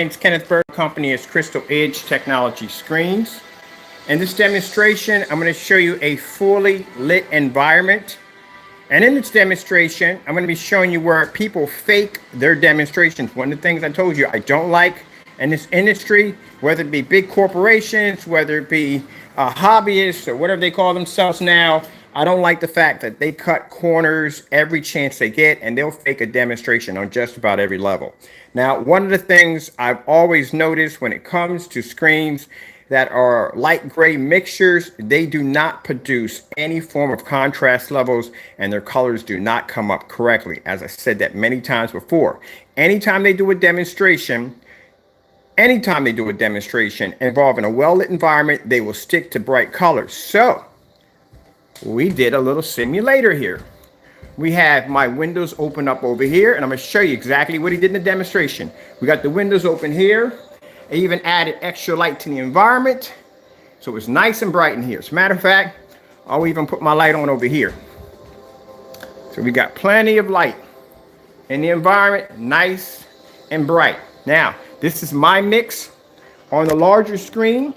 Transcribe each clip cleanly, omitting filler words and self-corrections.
It's Kenneth Bird. Company is Crystal Edge Technology Screens. In this demonstration, I'm going to show you a fully lit environment. And in this demonstration, I'm going to be showing you where people fake their demonstrations. One of the things I told you I don't like in this industry, whether it be big corporations, whether it be hobbyists or whatever they call themselves now, I don't like the fact that they cut corners every chance they get, and they'll fake a demonstration on just about every level. Now, one of the things I've always noticed when it comes to screens that are light gray mixtures, they do not produce any form of contrast levels, and their colors do not come up correctly. As I said that many times before, anytime they do a demonstration involving a well-lit environment, they will stick to bright colors. So we did a little simulator here. We have my windows open up over here, and I'm going to show you exactly what he did in the demonstration. We got the windows open here. I even added extra light to the environment, so it's nice and bright in here. As a matter of fact, I'll even put my light on over here. So we got plenty of light in the environment, nice and bright. Now, this is my mix on the larger screen.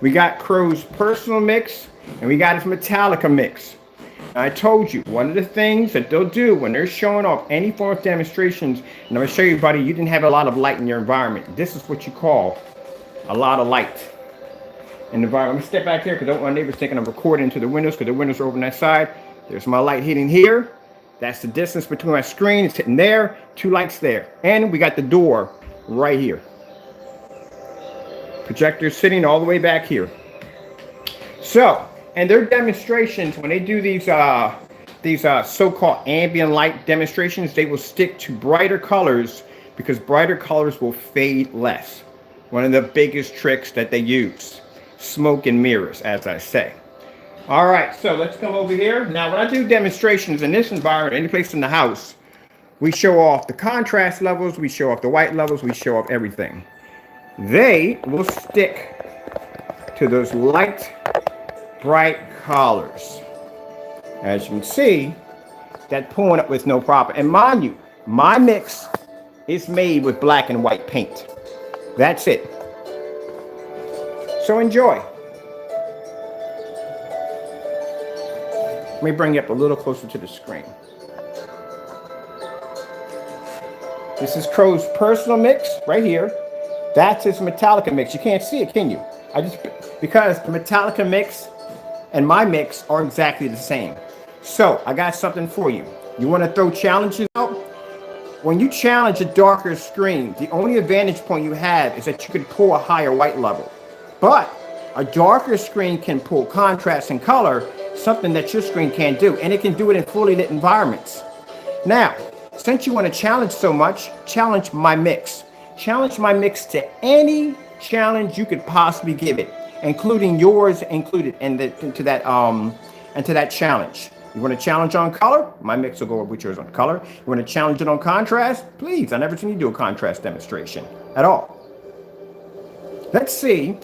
We got Crow's personal mix, and we got his Metallica mix. I told you, one of the things that they'll do when they're showing off any form of demonstrations, and I'm going to show you, buddy, you didn't have a lot of light in your environment. This is what you call a lot of light in the environment. I'm going to step back here because I don't want my neighbors thinking I'm recording into the windows, because the windows are over on that side. There's my light hitting here. That's the distance between my screen. It's hitting there. Two lights there. And we got the door right here. Projector sitting all the way back here. So, and their demonstrations, when they do these so-called ambient light demonstrations, they will stick to brighter colors because brighter colors will fade less. One of the biggest tricks that they use. Smoke and mirrors, as I say. All right, so let's come over here. Now, when I do demonstrations in this environment, any place in the house, we show off the contrast levels, we show off the white levels, we show off everything. They will stick to those light, bright colors. As you can see, that pulling up with no problem. And mind you, my mix is made with black and white paint. That's it. So enjoy. Let me bring you up a little closer to the screen. This is Crow's personal mix right here. That's his Metallica mix. You can't see it, can you? Because the Metallica mix and my mix are exactly the same. So I got something for you. You want to throw challenges out? When you challenge a darker screen, the only advantage point you have is that you can pull a higher white level. But a darker screen can pull contrast and color, something that your screen can't do. And it can do it in fully lit environments. Now, since you want to challenge so much, challenge my mix. Challenge my mix to any challenge you could possibly give it, including yours included into that challenge. You want to challenge on color? My mix will go with yours on color. You want to challenge it on contrast? Please, I never seen you do a contrast demonstration at all. Let's see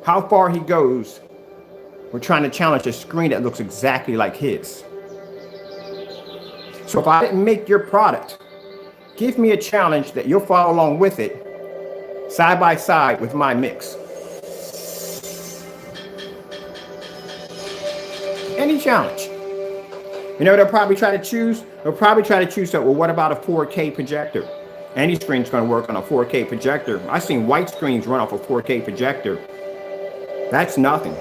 how far he goes. We're trying to challenge a screen that looks exactly like his. So if I didn't make your product, give me a challenge that you'll follow along with it, side by side with my mix. Any challenge. You know what they'll probably try to choose? They'll probably try to choose that, well, what about a 4K projector? Any screen's going to work on a 4K projector. I've seen white screens run off a 4K projector. That's nothing.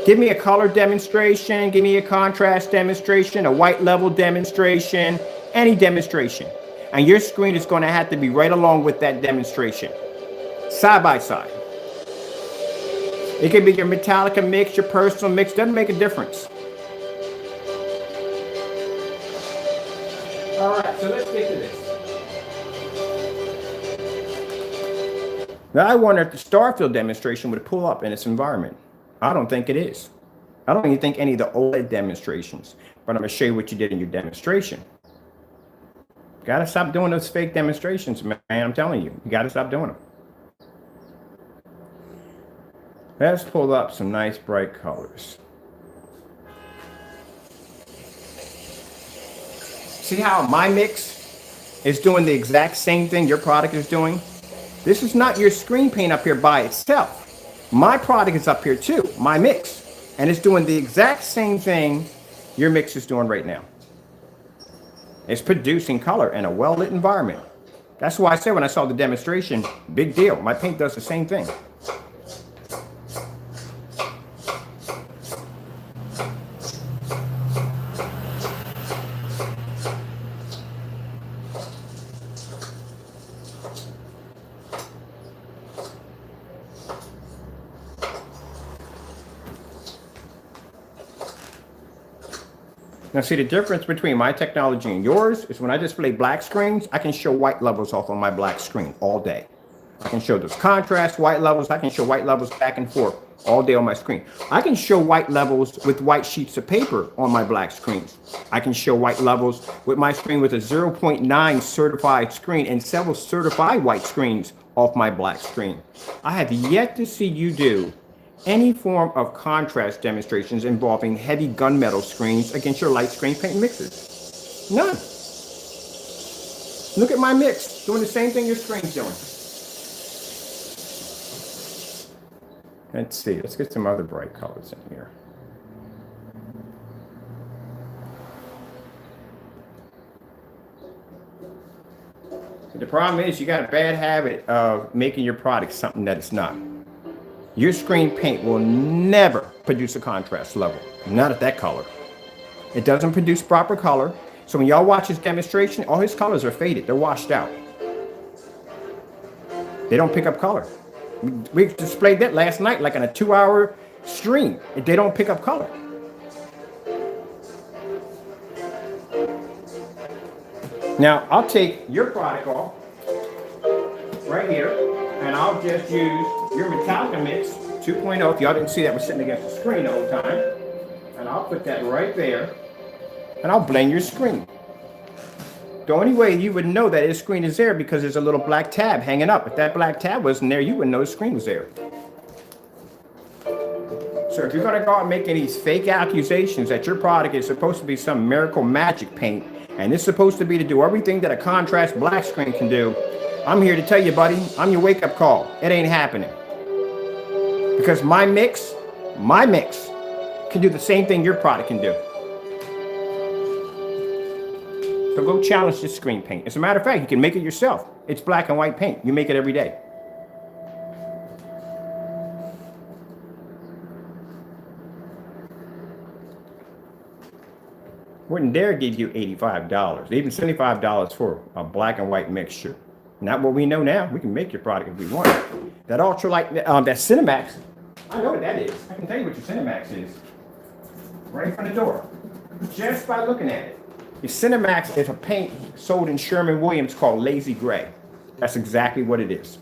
Give me a color demonstration, give me a contrast demonstration, a white level demonstration, any demonstration. And your screen is going to have to be right along with that demonstration. Side by side. It could be your Metallica mix, your personal mix, doesn't make a difference. All right, so let's get to this. Now, I wonder if the Starfield demonstration would pull up in its environment. I don't think it is. I don't even think any of the OLED demonstrations, but I'm going to show you what you did in your demonstration. Got to stop doing those fake demonstrations, man. I'm telling you, you got to stop doing them. Let's pull up some nice bright colors. See how my mix is doing the exact same thing your product is doing. This is not your screen paint up here by itself. My product is up here too, my mix. And it's doing the exact same thing your mix is doing right now. It's producing color in a well-lit environment. That's why I said when I saw the demonstration, big deal. My paint does the same thing. Now see, the difference between my technology and yours is when I display black screens, I can show white levels off on my black screen all day. I can show those contrast white levels. I can show white levels back and forth all day on my screen. I can show white levels with white sheets of paper on my black screens. I can show white levels with my screen with a 0.9 certified screen and several certified white screens off my black screen. I have yet to see you do any form of contrast demonstrations involving heavy gunmetal screens against your light screen paint mixes. None. Look at my mix, doing the same thing your screen's doing. Let's see, let's get some other bright colors in here. The problem is you got a bad habit of making your product something that it's not. Your screen paint will never produce a contrast level, not at that color. It doesn't produce proper color. So when y'all watch his demonstration, all his colors are faded. They're washed out. They don't pick up color. We displayed that last night, like in a 2-hour stream. They don't pick up color. Now, I'll take your product off right here, and I'll just use your Metallica Mix 2.0. If y'all didn't see that, we're sitting against the screen the whole time. And I'll put that right there, and I'll blend your screen. The only way you would know that his screen is there because there's a little black tab hanging up. If that black tab wasn't there, you wouldn't know the screen was there. So if you're gonna go out and make any fake accusations that your product is supposed to be some miracle magic paint, and it's supposed to be to do everything that a contrast black screen can do, I'm here to tell you, buddy, I'm your wake-up call. It ain't happening. Because my mix can do the same thing your product can do. So go challenge this screen paint. As a matter of fact, you can make it yourself. It's black and white paint. You make it every day. Wouldn't dare give you $85, even $75 for a black and white mixture. Not what we know now. We can make your product if we want. That ultralight, that Cinemax, I know what that is. I can tell you what your Cinemax is. Right in front of the door. Just by looking at it. The Cinemax is a paint sold in Sherwin-Williams called Lazy Gray. That's exactly what it is.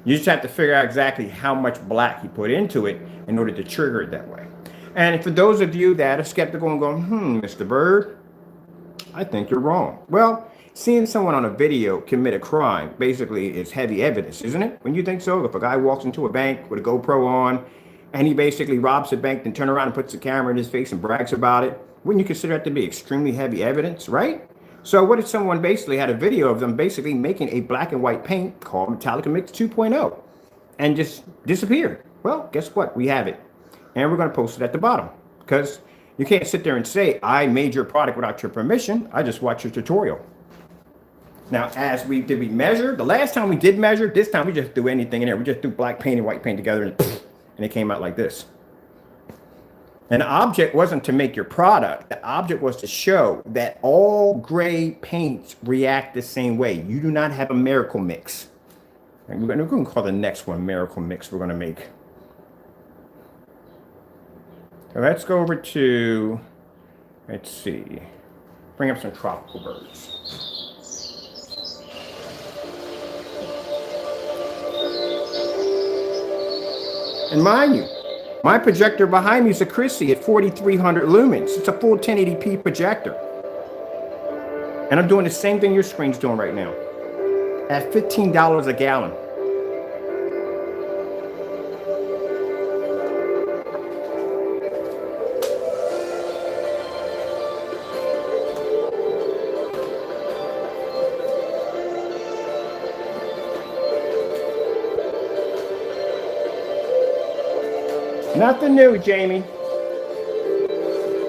You just have to figure out exactly how much black you put into it in order to trigger it that way. And for those of you that are skeptical and going, Mr. Bird, I think you're wrong. Well, seeing someone on a video commit a crime basically is heavy evidence, isn't it? When you think so, if a guy walks into a bank with a GoPro on and he basically robs a bank, then turns around and puts the camera in his face and brags about it, wouldn't you consider that to be extremely heavy evidence, right? So what if someone basically had a video of them basically making a black and white paint called Metallica Mix 2.0 and just disappeared? Well, guess what? We have it. And we're going to post it at the bottom because you can't sit there and say, I made your product without your permission. I just watched your tutorial. Now, did we measure? The last time we did measure, this time we just do anything in there. We just do black paint and white paint together and it came out like this. And the object wasn't to make your product. The object was to show that all gray paints react the same way. You do not have a miracle mix. And we're going to call the next one miracle mix we're going to make. So let's go over to, let's see, bring up some tropical birds. And mind you, my projector behind me is a Christie at 4,300 lumens. It's a full 1080p projector. And I'm doing the same thing your screen's doing right now. At $15 a gallon. Nothing new, Jamie.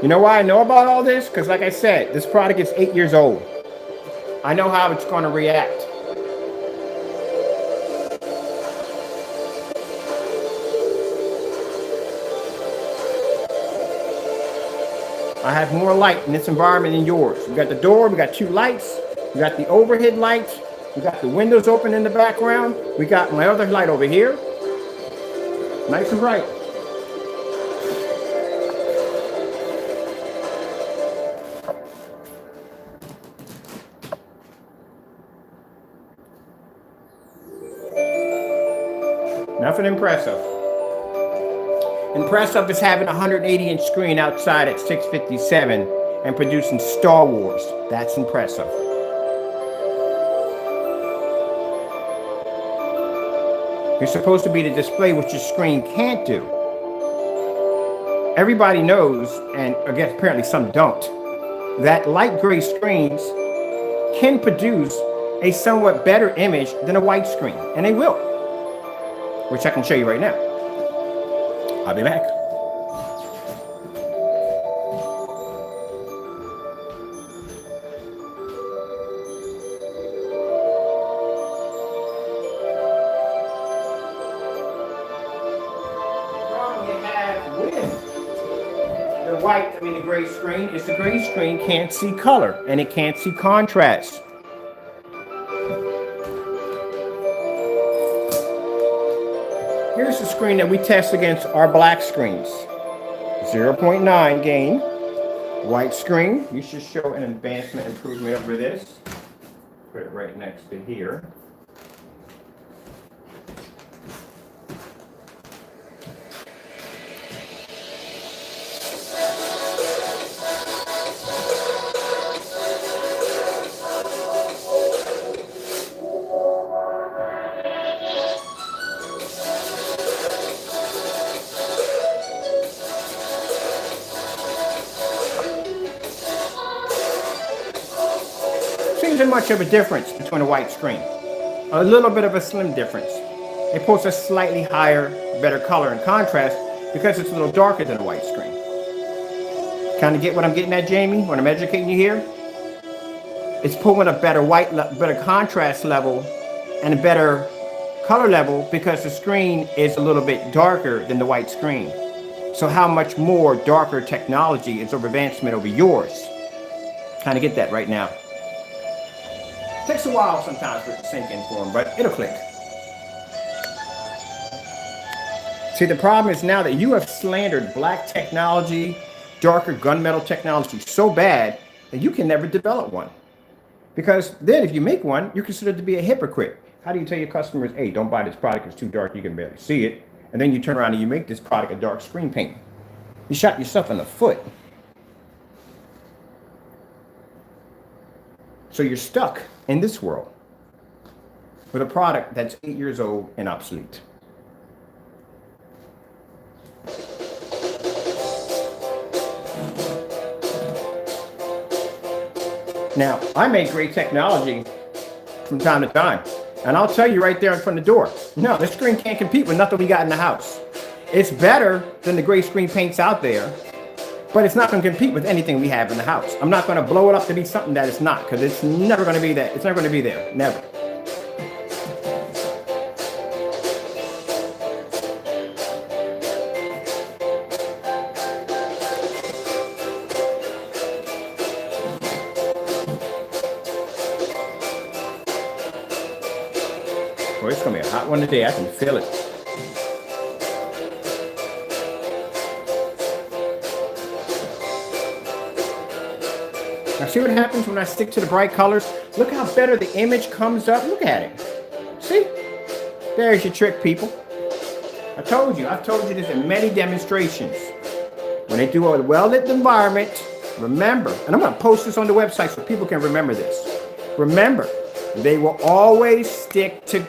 You know why I know about all this? Because like I said, this product is 8 years old. I know how it's going to react. I have more light in this environment than yours. We got the door, we got 2 lights, we got the overhead lights, we got the windows open in the background, we got my other light over here. Nice and bright. Nothing impressive. Impressive is having a 180-inch screen outside at 657 and producing Star Wars. That's impressive. You're supposed to be to display what your screen can't do. Everybody knows, and I guess apparently some don't, that light gray screens can produce a somewhat better image than a white screen, and they will, which I can show you right now. I'll be back. The gray screen is the gray screen can't see color and it can't see contrast. Here's the screen that we test against our black screens. 0.9 gain. White screen. You should show an advancement improvement over this. Put it right next to here. Isn't much of a difference between a white screen. A little bit of a slim difference. It posts a slightly higher, better color and contrast because it's a little darker than a white screen. Kind of get what I'm getting at, Jamie, when I'm educating you here? It's pulling a better better contrast level and a better color level because the screen is a little bit darker than the white screen. So how much more darker technology is over advancement over yours? Kind of get that right now. Takes a while sometimes for it to sink in for them, but it'll click. See, the problem is now that you have slandered black technology, darker gunmetal technology so bad that you can never develop one. Because then if you make one, you're considered to be a hypocrite. How do you tell your customers, hey, don't buy this product, it's too dark, you can barely see it. And then you turn around and you make this product a dark screen paint. You shot yourself in the foot. So you're stuck in this world with a product that's 8 years old and obsolete. Now, I make great technology from time to time, and I'll tell you right there in front of the door, no, this screen can't compete with nothing we got in the house. It's better than the gray screen paints out there, but it's not going to compete with anything we have in the house. I'm not going to blow it up to be something that it's not, because it's never going to be that. It's never going to be there. Never. Boy, it's going to be a hot one today. I can feel it. Now see what happens when I stick to the bright colors? Look how better the image comes up. Look at it. See? There's your trick, people. I've told you this in many demonstrations. When they do a well-lit environment, remember, and I'm going to post this on the website so people can remember this. Remember, they will always stick to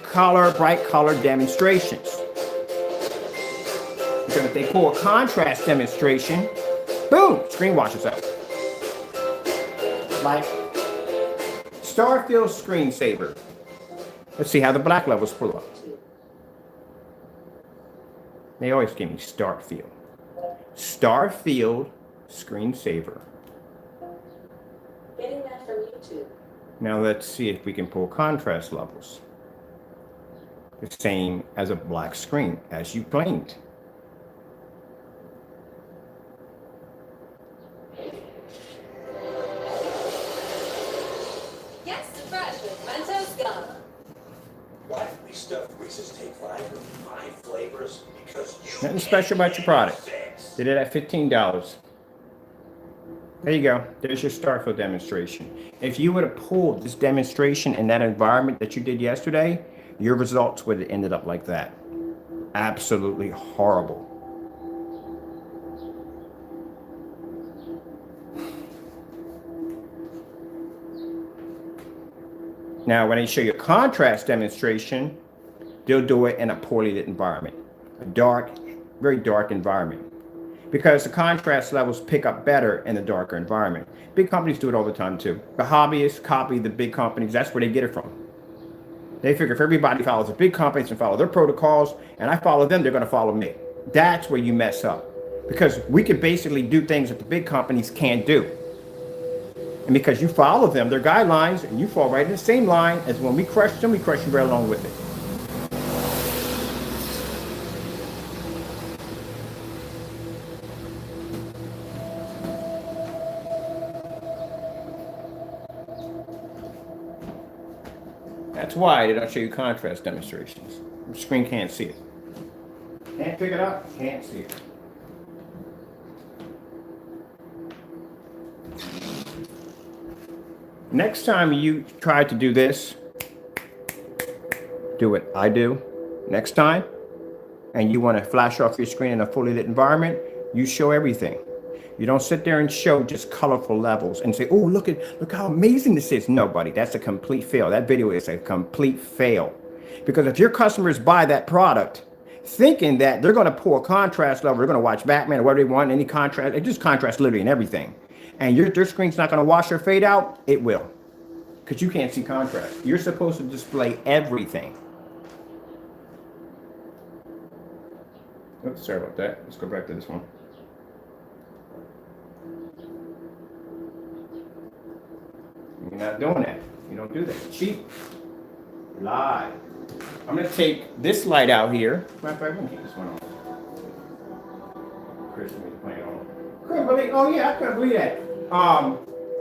bright color demonstrations. Because if they pull a contrast demonstration, boom, screen washes out. Like Starfield screensaver. Let's see how the black levels pull up. They always give me Starfield. Starfield screensaver. Getting that from YouTube. Now let's see if we can pull contrast levels. The same as a black screen, as you claimed. Yes, fresh with Mentos gum. Why did we stuff Reese's Take 5 flavors? Because you Nothing special about your product. Did it at $15. There you go. There's your Starfield demonstration. If you would have pulled this demonstration in that environment that you did yesterday, your results would have ended up like that. Absolutely horrible. Now, when they show you a contrast demonstration, they'll do it in a poorly lit environment, a dark, very dark environment, because the contrast levels pick up better in the darker environment. Big companies do it all the time too. The hobbyists copy the big companies. That's where they get it from. They figure if everybody follows the big companies and follow their protocols, and I follow them, they're going to follow me. That's where you mess up, because we can basically do things that the big companies can't do. And because you follow them, their guidelines, and you fall right in the same line as when we crush them, we crush you right along with it. That's why they don't show you contrast demonstrations. The screen can't see it. Can't pick it up, can't see it. Next time you try to do this, do what I do next time, and you want to flash off your screen in a fully lit environment, you show everything. You don't sit there and show just colorful levels and say, oh, look how amazing this is. No, buddy, that's a complete fail. That video is a complete fail. Because if your customers buy that product thinking that they're going to pull a contrast level, they're going to watch Batman or whatever they want, any contrast, it just contrasts literally in everything. And their screen's not going to wash or fade out, it will. Because you can't see contrast. You're supposed to display everything. Oops, sorry about that. Let's go back to this one. You're not doing that. You don't do that. It's cheap. Lie. I'm going to take this light out here. Matter of fact, I'm going to keep this one on. Christian is playing on. Couldn't believe, oh yeah, I couldn't believe that.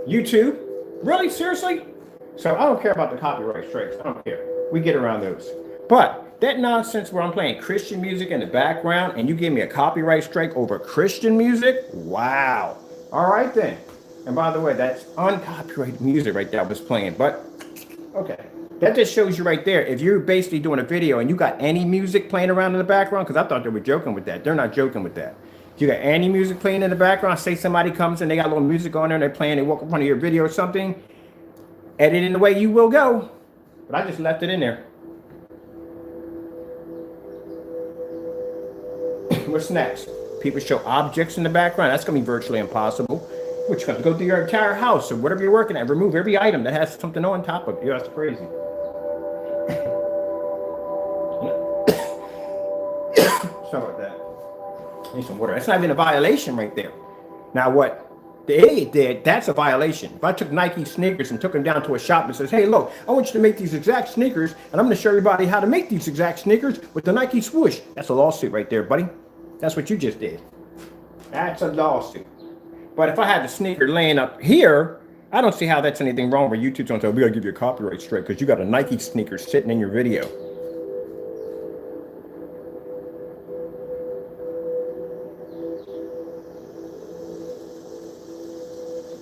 YouTube? Really? Seriously? So I don't care about the copyright strikes. I don't care. We get around those. But that nonsense where I'm playing Christian music in the background and you give me a copyright strike over Christian music? Wow. All right then. And by the way, that's uncopyrighted music right there I was playing. But, okay. That just shows you right there. If you're basically doing a video and you got any music playing around in the background, because I thought they were joking with that. They're not joking with that. If you got any music playing in the background, say somebody comes and they got a little music on there and they're playing, they walk up on your video or something, edit in the way you will go. But I just left it in there. What's next? People show objects in the background. That's going to be virtually impossible. Which going to go through your entire house or whatever you're working at. Remove every item that has something on top of it. That's crazy. Sorry about that. Need some water. That's not even a violation right there. Now what the idiot did, that's a violation. If I took Nike sneakers and took them down to a shop and says, hey, look, I want you to make these exact sneakers and I'm going to show everybody how to make these exact sneakers with the Nike swoosh. That's a lawsuit right there, buddy. That's what you just did. That's a lawsuit. But if I had the sneaker laying up here, I don't see how that's anything wrong where YouTube's going to say, we got to give you a copyright strike because you got a Nike sneaker sitting in your video.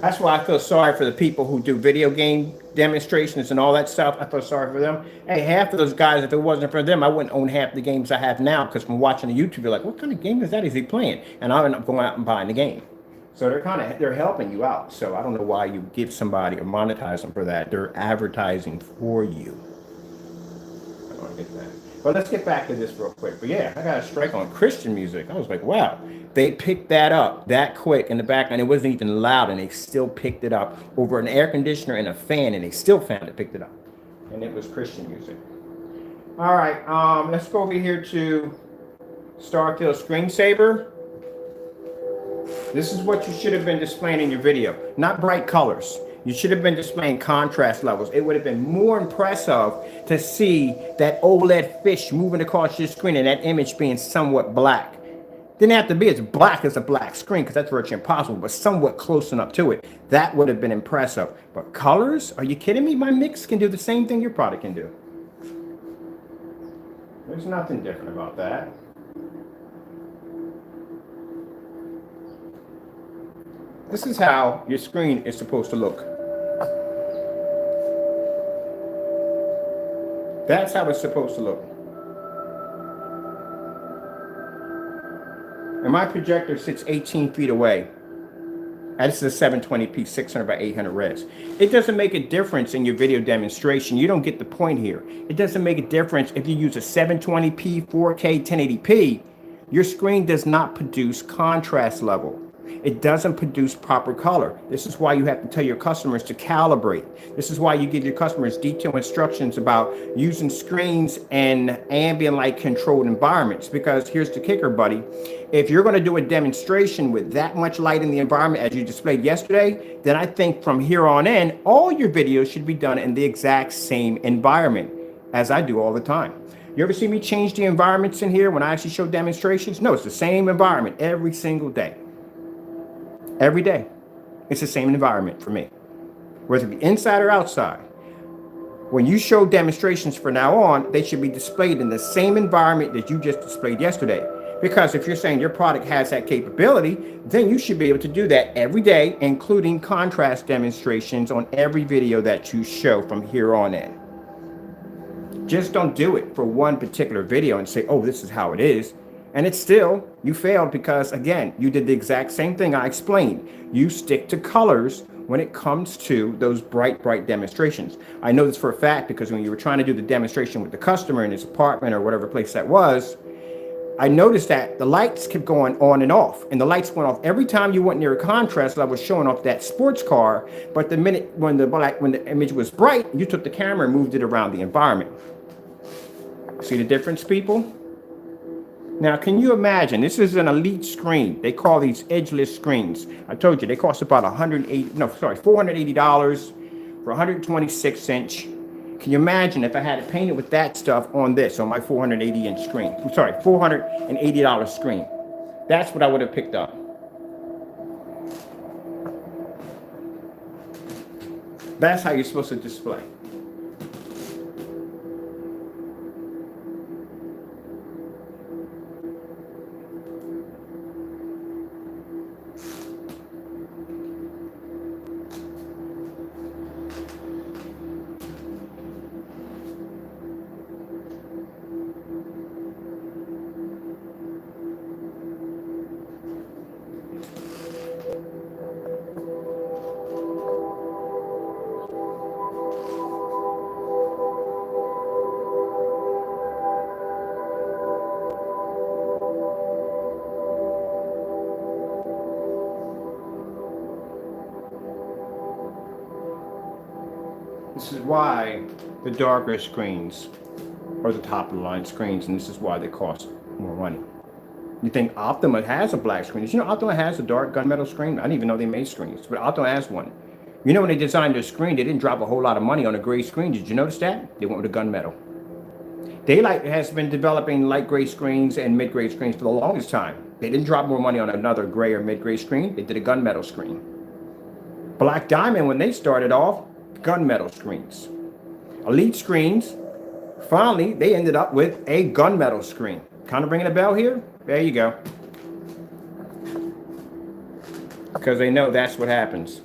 That's why I feel sorry for the people who do video game demonstrations and all that stuff. I feel sorry for them. Hey, half of those guys, if it wasn't for them, I wouldn't own half the games I have now because from watching the YouTube, you're like, what kind of game is that? Is he playing? And I end up going out and buying the game. So they're helping you out. So I don't know why you give somebody or monetize them for that. They're advertising for you. I don't get that. But let's get back to this real quick. But yeah, I got a strike on Christian music. I was like, wow, they picked that up that quick in the background. It wasn't even loud, and they still picked it up over an air conditioner and a fan, and they still found it, picked it up. And it was Christian music. All right, let's go over here to Starfield screensaver. This is what you should have been displaying in your video, not bright colors. You should have been displaying contrast levels. It would have been more impressive to see that OLED fish moving across your screen and that image being somewhat black. Didn't have to be as black as a black screen because that's virtually impossible, but somewhat close enough to it. That would have been impressive. But colors? Are you kidding me? My mix can do the same thing your product can do. There's nothing different about that. This is how your screen is supposed to look. That's how it's supposed to look. And my projector sits 18 feet away. And this is a 720p 600 by 800 res. It doesn't make a difference in your video demonstration. You don't get the point here. It doesn't make a difference if you use a 720p, 4K, 1080p. Your screen does not produce contrast level. It doesn't produce proper color. This is why you have to tell your customers to calibrate. This is why you give your customers detailed instructions about using screens in ambient light controlled environments. Because here's the kicker, buddy. If you're going to do a demonstration with that much light in the environment as you displayed yesterday, then I think from here on in, all your videos should be done in the exact same environment as I do all the time. You ever see me change the environments in here when I actually show demonstrations? No, it's the same environment every single day. Every day, it's the same environment for me, whether it be inside or outside. When you show demonstrations from now on, they should be displayed in the same environment that you just displayed yesterday. Because if you're saying your product has that capability, then you should be able to do that every day, including contrast demonstrations on every video that you show from here on in. Just don't do it for one particular video and say, oh, this is how it is. And it's still, you failed because, again, you did the exact same thing I explained. You stick to colors when it comes to those bright demonstrations. I know this for a fact because when you were trying to do the demonstration with the customer in his apartment or whatever place that was, I noticed that the lights kept going on and off. And the lights went off every time you went near a contrast level showing off that sports car. But the minute when the image was bright, you took the camera and moved it around the environment. See the difference, people? Now, can you imagine? This is an elite screen. They call these edgeless screens. I told you they cost about $480 for 126 inch. Can you imagine if I had it painted with that stuff on this, on my 480 inch screen? I'm sorry, $480 screen. That's what I would have picked up. That's how you're supposed to display. This is why the darker screens are the top of the line screens, and this is why they cost more money. You think Optima has a black screen? Did you know Optima has a dark gunmetal screen? I didn't even know they made screens, but Optima has one. You know when they designed their screen, they didn't drop a whole lot of money on a gray screen. Did you notice that? They went with a gunmetal. DELET has been developing light gray screens and mid-grade screens for the longest time. They didn't drop more money on another gray or mid-grade screen. They did a gunmetal screen. Black Diamond, when they started off, gunmetal screens. Elite screens, finally, they ended up with a gunmetal screen. Kind of ringing a bell here? There you go. Because they know that's what happens.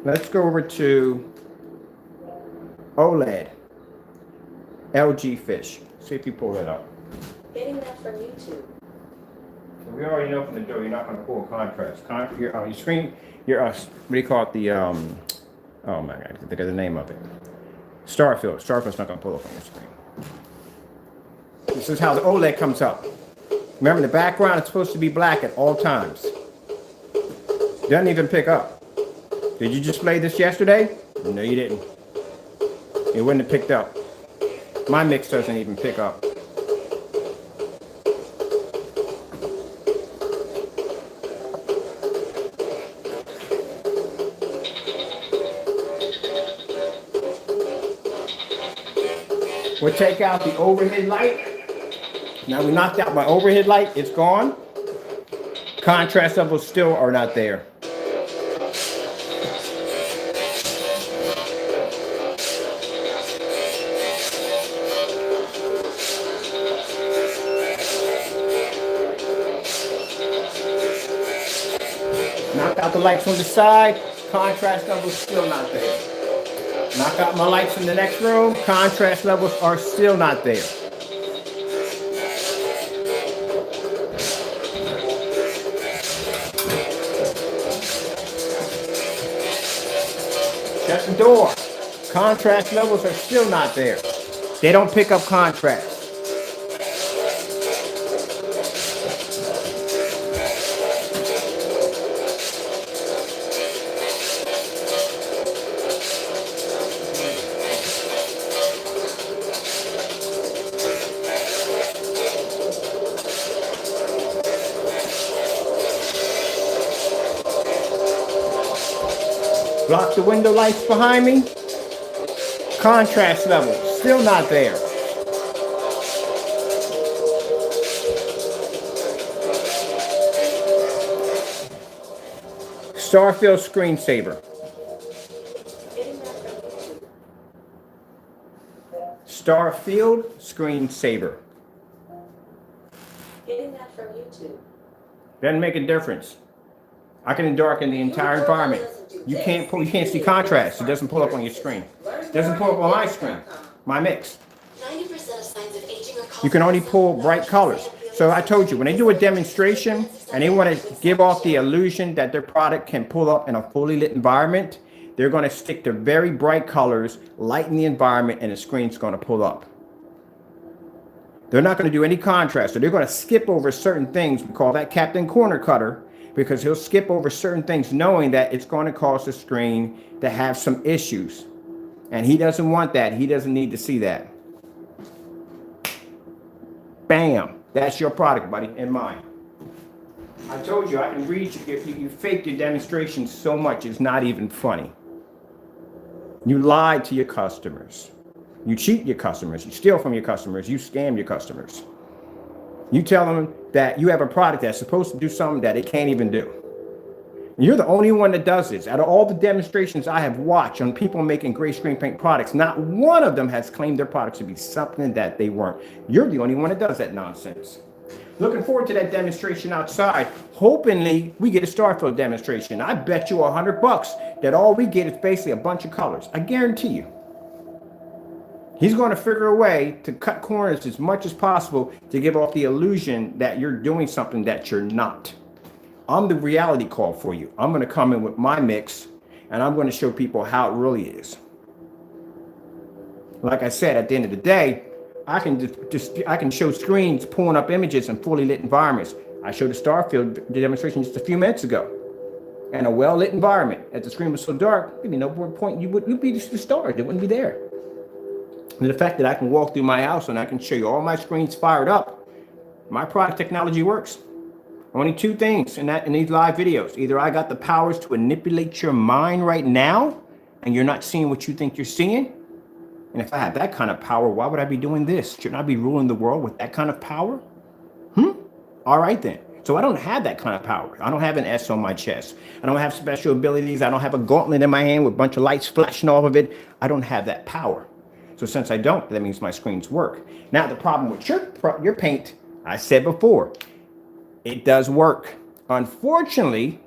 Let's go over to OLED. LG fish. See if you pull that up. Getting that from YouTube. We already know from the door you're not going to pull contrast. Your screen, what do you call it? The, oh my God, I can think of the name of it. Starfield. Starfield's not going to pull up on your screen. This is how the OLED comes up. Remember, the background is supposed to be black at all times. Doesn't even pick up. Did you display this yesterday? No, you didn't. It wouldn't have picked up. My mix doesn't even pick up. We'll take out the overhead light. Now we knocked out my overhead light, it's gone. Contrast levels still are not there. Knock out the lights on the side, contrast levels still not there. Knock out my lights in the next room, contrast levels are still not there. Shut the door. Contrast levels are still not there. They don't pick up contrast. Block the window lights behind me. Contrast level, still not there. Starfield screensaver. Getting that from YouTube. Starfield screensaver. Getting that from YouTube. Doesn't make a difference. I can darken the entire environment. You can't see contrast. It doesn't pull up on your screen. It doesn't pull up on my screen. My mix. 90% of signs of aging are You can only pull bright colors. So I told you, when they do a demonstration and they want to give off the illusion that their product can pull up in a fully lit environment, they're going to stick to very bright colors, lighten the environment, and the screen's going to pull up. They're not going to do any contrast. So they're going to skip over certain things. We call that Captain Corner Cutter, because he'll skip over certain things knowing that it's going to cause the screen to have some issues. And he doesn't want that. He doesn't need to see that. Bam. That's your product, buddy, and mine. I told you, I can read you. If you fake your demonstration so much, it's not even funny. You lied to your customers. You cheat your customers. You steal from your customers. You scam your customers. You tell them that you have a product that's supposed to do something that it can't even do. And you're the only one that does this. Out of all the demonstrations I have watched on people making gray screen paint products, not one of them has claimed their products to be something that they weren't. You're the only one that does that nonsense. Looking forward to that demonstration outside. Hopefully, we get a Starfield demonstration. I bet you $100 that all we get is basically a bunch of colors. I guarantee you. He's going to figure a way to cut corners as much as possible to give off the illusion that you're doing something that you're not. I'm the reality call for you. I'm going to come in with my mix, and I'm going to show people how it really is. Like I said, at the end of the day, I can show screens pulling up images in fully lit environments. I showed the Starfield demonstration just a few minutes ago. In a well-lit environment. If the screen was so dark, there'd be no more point. You'd be just the stars. It wouldn't be there. And the fact that I can walk through my house and I can show you all my screens fired up, my product technology works. Only two things in these live videos. Either I got the powers to manipulate your mind right now, and you're not seeing what you think you're seeing. And if I had that kind of power, why would I be doing this? Shouldn't I be ruling the world with that kind of power? All right then. So I don't have that kind of power. I don't have an S on my chest. I don't have special abilities. I don't have a gauntlet in my hand with a bunch of lights flashing off of it. I don't have that power. So since I don't, that means my screens work. Now the problem with your paint, I said before, it does work. Unfortunately,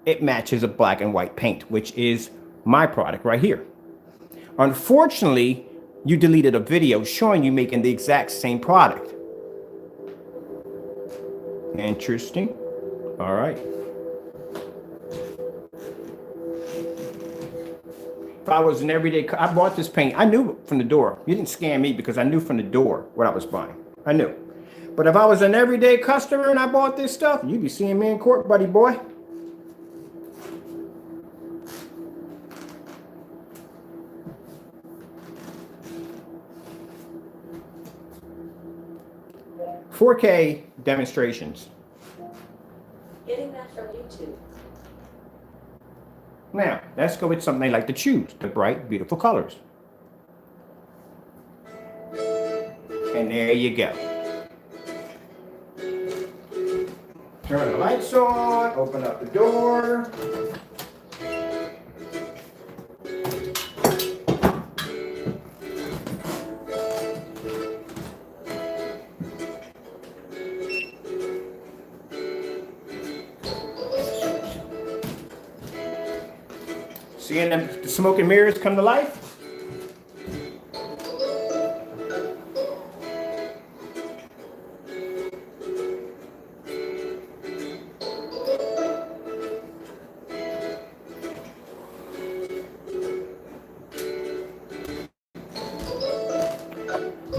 it matches a black and white paint, which is my product right here. Unfortunately, you deleted a video showing you making the exact same product. Interesting. All right. If I was an everyday, I bought this paint. I knew from the door. You didn't scam me because I knew from the door what I was buying. I knew. But if I was an everyday customer and I bought this stuff, you'd be seeing me in court, buddy boy. 4K demonstrations. Getting that from YouTube. Now, let's go with something they like to choose, the bright, beautiful colors. And there you go. Turn the lights on, open up the door. Seeing the smoke and mirrors come to life?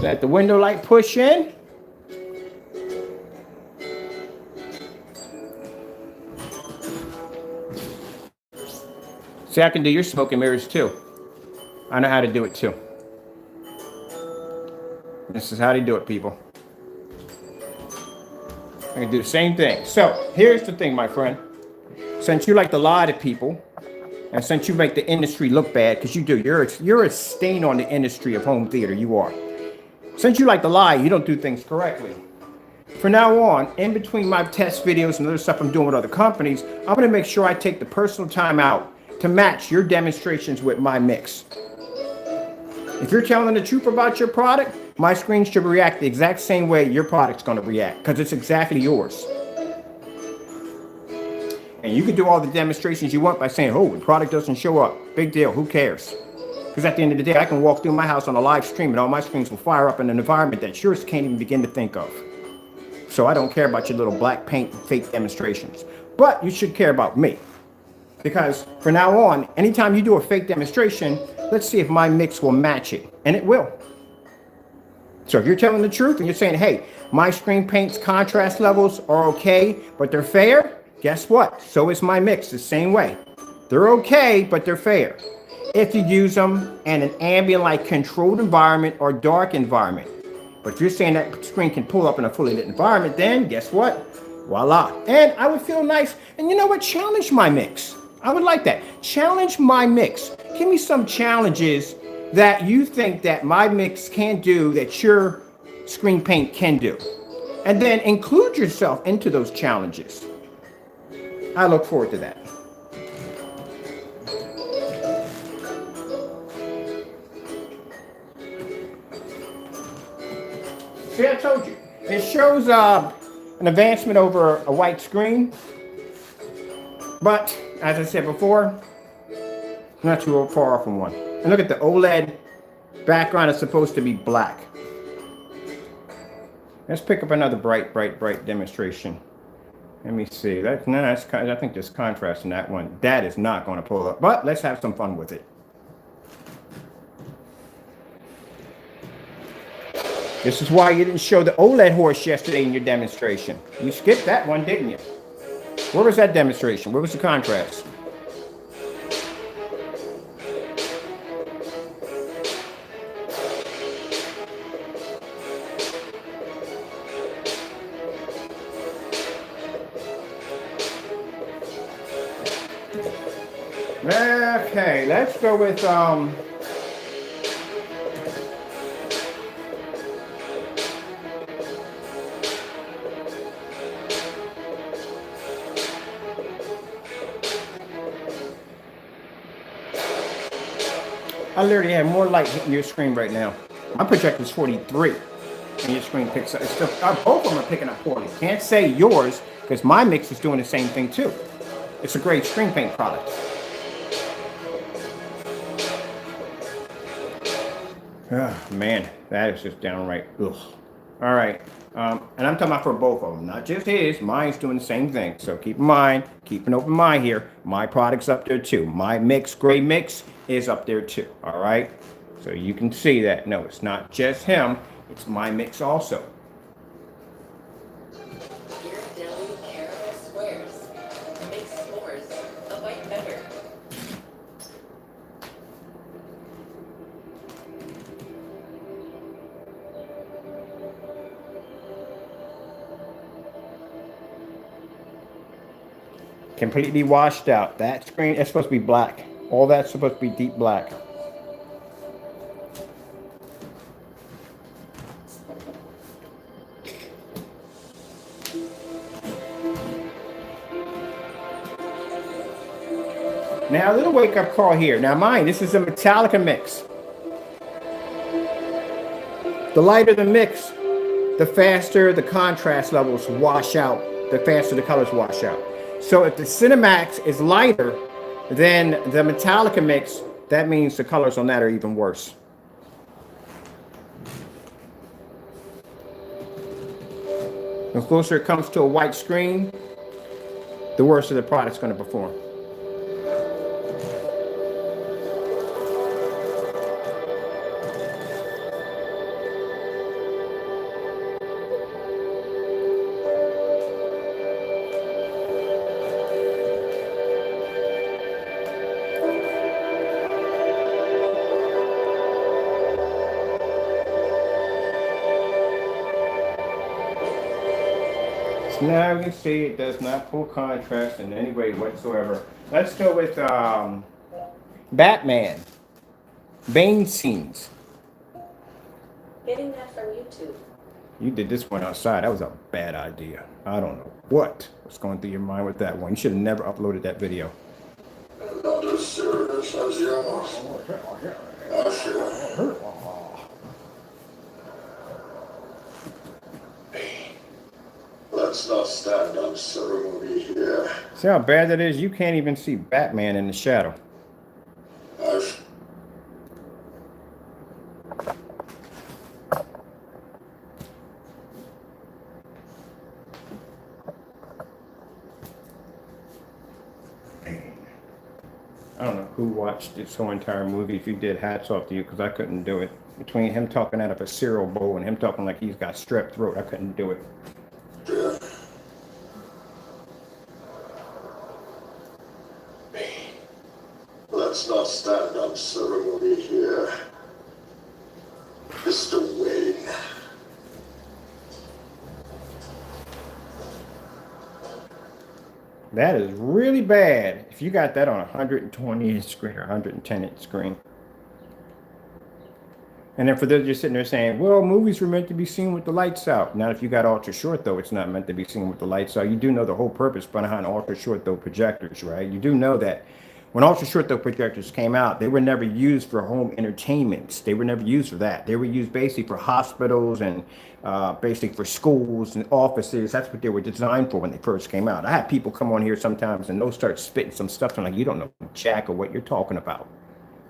Let the window light push in. See, I can do your smoke and mirrors too. I know how to do it too. This is how they do it, people. I can do the same thing. So here's the thing, my friend. Since you like to lie to people, and since you make the industry look bad, because you do, you're a stain on the industry of home theater. You are. Since you like to lie, you don't do things correctly. From now on, in between my test videos and other stuff I'm doing with other companies, I'm going to make sure I take the personal time out to match your demonstrations with my mix. If you're telling the truth about your product, my screen should react the exact same way your product's going to react, because it's exactly yours. And you can do all the demonstrations you want by saying, oh, the product doesn't show up. Big deal. Who cares? Because at the end of the day, I can walk through my house on a live stream and all my screens will fire up in an environment that yours can't even begin to think of. So I don't care about your little black paint fake demonstrations. But you should care about me. Because from now on, anytime you do a fake demonstration, let's see if my mix will match it. And it will. So if you're telling the truth and you're saying, hey, my screen paint's contrast levels are okay, but they're fair, guess what? So is my mix the same way. They're okay, but they're fair. If you use them in an ambient-like controlled environment or dark environment. But if you're saying that screen can pull up in a fully lit environment, then guess what? Voila. And I would feel nice. And you know what? Challenge my mix. I would like that. Challenge my mix. Give me some challenges that you think that my mix can do that your screen paint can do. And then include yourself into those challenges. I look forward to that. See, I told you. It shows an advancement over a white screen. But, as I said before, not too far off from one. And look at the OLED background is supposed to be black. Let's pick up another bright demonstration. Let me see. I think there's contrast in that one. That is not going to pull up. But let's have some fun with it. This is why you didn't show the OLED horse yesterday in your demonstration. You skipped that one, didn't you? Where was that demonstration? Where was the contrast? Okay, let's go with I literally have more light hitting your screen right now. My projector is 43, and your screen picks up. It's still, both of them are picking up 40. Can't say yours, because my mix is doing the same thing too. It's a great screen paint product. Oh, man, that is just downright ugh. All right, and I'm talking about for both of them, not just his. Mine's doing the same thing. So keep in mind, keep an open mind here. My product's up there too. My mix, gray mix, is up there too. All right, so you can see that. No, it's not just him. It's my mix also. Ghirardelli caramel squares. Mixed s'mores. A white pepper. Completely washed out. That screen is supposed to be black. All that's supposed to be deep black. Now, a little wake-up call here. Now, mind, this is a Metallica mix. The lighter the mix, the faster the contrast levels wash out, the faster the colors wash out. So if the Cinemax is lighter than the Metallica mix, that means the colors on that are even worse. The closer it comes to a white screen, the worse the product's going to perform. Now you can see it does not pull contrast in any way whatsoever. Let's go with Batman. Bane scenes. Getting that from YouTube. You did this one outside. That was a bad idea. I don't know what was going through your mind with that one. You should have never uploaded that video. Not as serious as yours. Let's not stand on ceremony here. See how bad that is? You can't even see Batman in the shadow. I don't know who watched this whole entire movie. If you did, hats off to you, because I couldn't do it. Between him talking out of a cereal bowl and him talking like he's got strep throat, I couldn't do it. Let's not stand on ceremony here. Mr. Wayne. That is really bad if you got that on a 120-inch screen or 110-inch screen. And then for those just sitting there saying, well, movies were meant to be seen with the lights out. Now, if you got ultra short, though, it's not meant to be seen with the lights out. You do know the whole purpose behind ultra short, though, projectors, right? You do know that when ultra short, though, projectors came out, they were never used for home entertainments. They were never used for that. They were used basically for hospitals and basically for schools and offices. That's what they were designed for when they first came out. I have people come on here sometimes and they'll start spitting some stuff. I'm like, you don't know jack or what you're talking about.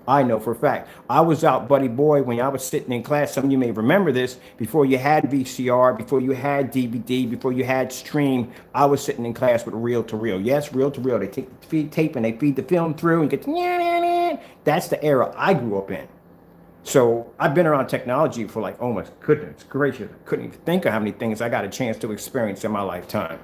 I know for a fact. I was out, buddy boy, when I was sitting in class. Some of you may remember this. Before you had VCR, before you had DVD, before you had stream, I was sitting in class with reel to reel. Yes, reel to reel. They take the feed tape and they feed the film through and get. That's the era I grew up in. So I've been around technology for like, oh my goodness gracious, I couldn't even think of how many things I got a chance to experience in my lifetime.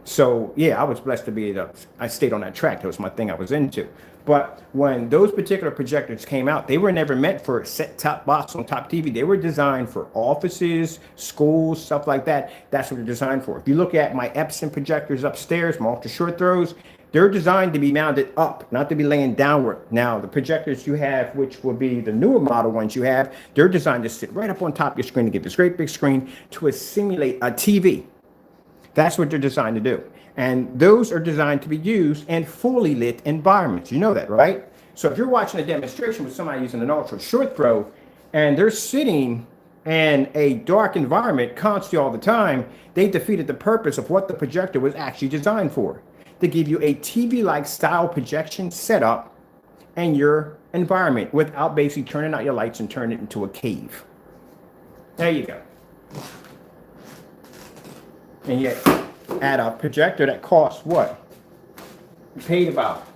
So yeah, I was blessed to be I stayed on that track. That was my thing I was into. But when those particular projectors came out, they were never meant for a set-top box on top TV. They were designed for offices, schools, stuff like that. That's what they're designed for. If you look at my Epson projectors upstairs, my ultra short throws, they're designed to be mounted up, not to be laying downward. Now, the projectors you have, which will be the newer model ones you have, they're designed to sit right up on top of your screen to give this great big screen to simulate a TV. That's what they're designed to do. And those are designed to be used in fully lit environments. You know that, right? So if you're watching a demonstration with somebody using an ultra short throw and they're sitting in a dark environment constantly all the time, they defeated the purpose of what the projector was actually designed for. To give you a TV-like style projection setup in your environment without basically turning out your lights and turning it into a cave. There you go. And yet, at a projector that costs what? You paid about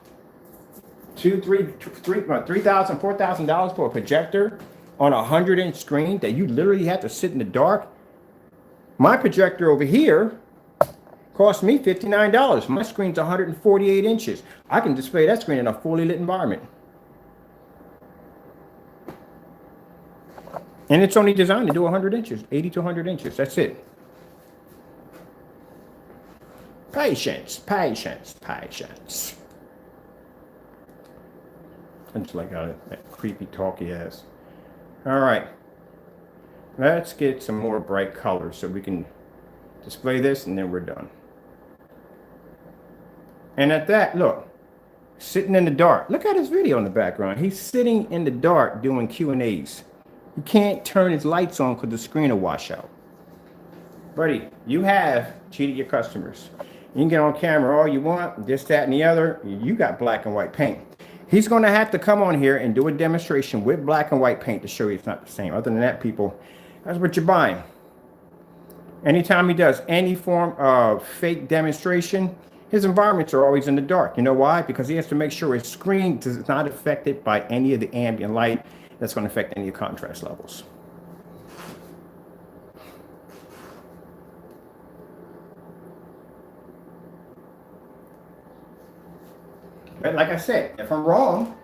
$3,000, $4,000 for a projector on a 100-inch screen that you literally have to sit in the dark. My projector over here cost me $59. My screen's 148 inches. I can display that screen in a fully lit environment. And it's only designed to do 100 inches, 80 to 100 inches. That's it. Patience, patience, patience. I just like how that creepy talk he has. All right. Let's get some more bright colors so we can display this, and then we're done. And at that, look, sitting in the dark. Look at his video in the background. He's sitting in the dark doing Q&As. He can't turn his lights on because the screen will wash out. Buddy, you have cheated your customers. You can get on camera all you want, this, that, and the other. You got black and white paint. He's going to have to come on here and do a demonstration with black and white paint to show you it's not the same. Other than that, people, that's what you're buying. Anytime he does any form of fake demonstration, his environments are always in the dark. You know why? Because he has to make sure his screen is not affected by any of the ambient light that's going to affect any of the contrast levels. But like I said, if I'm wrong,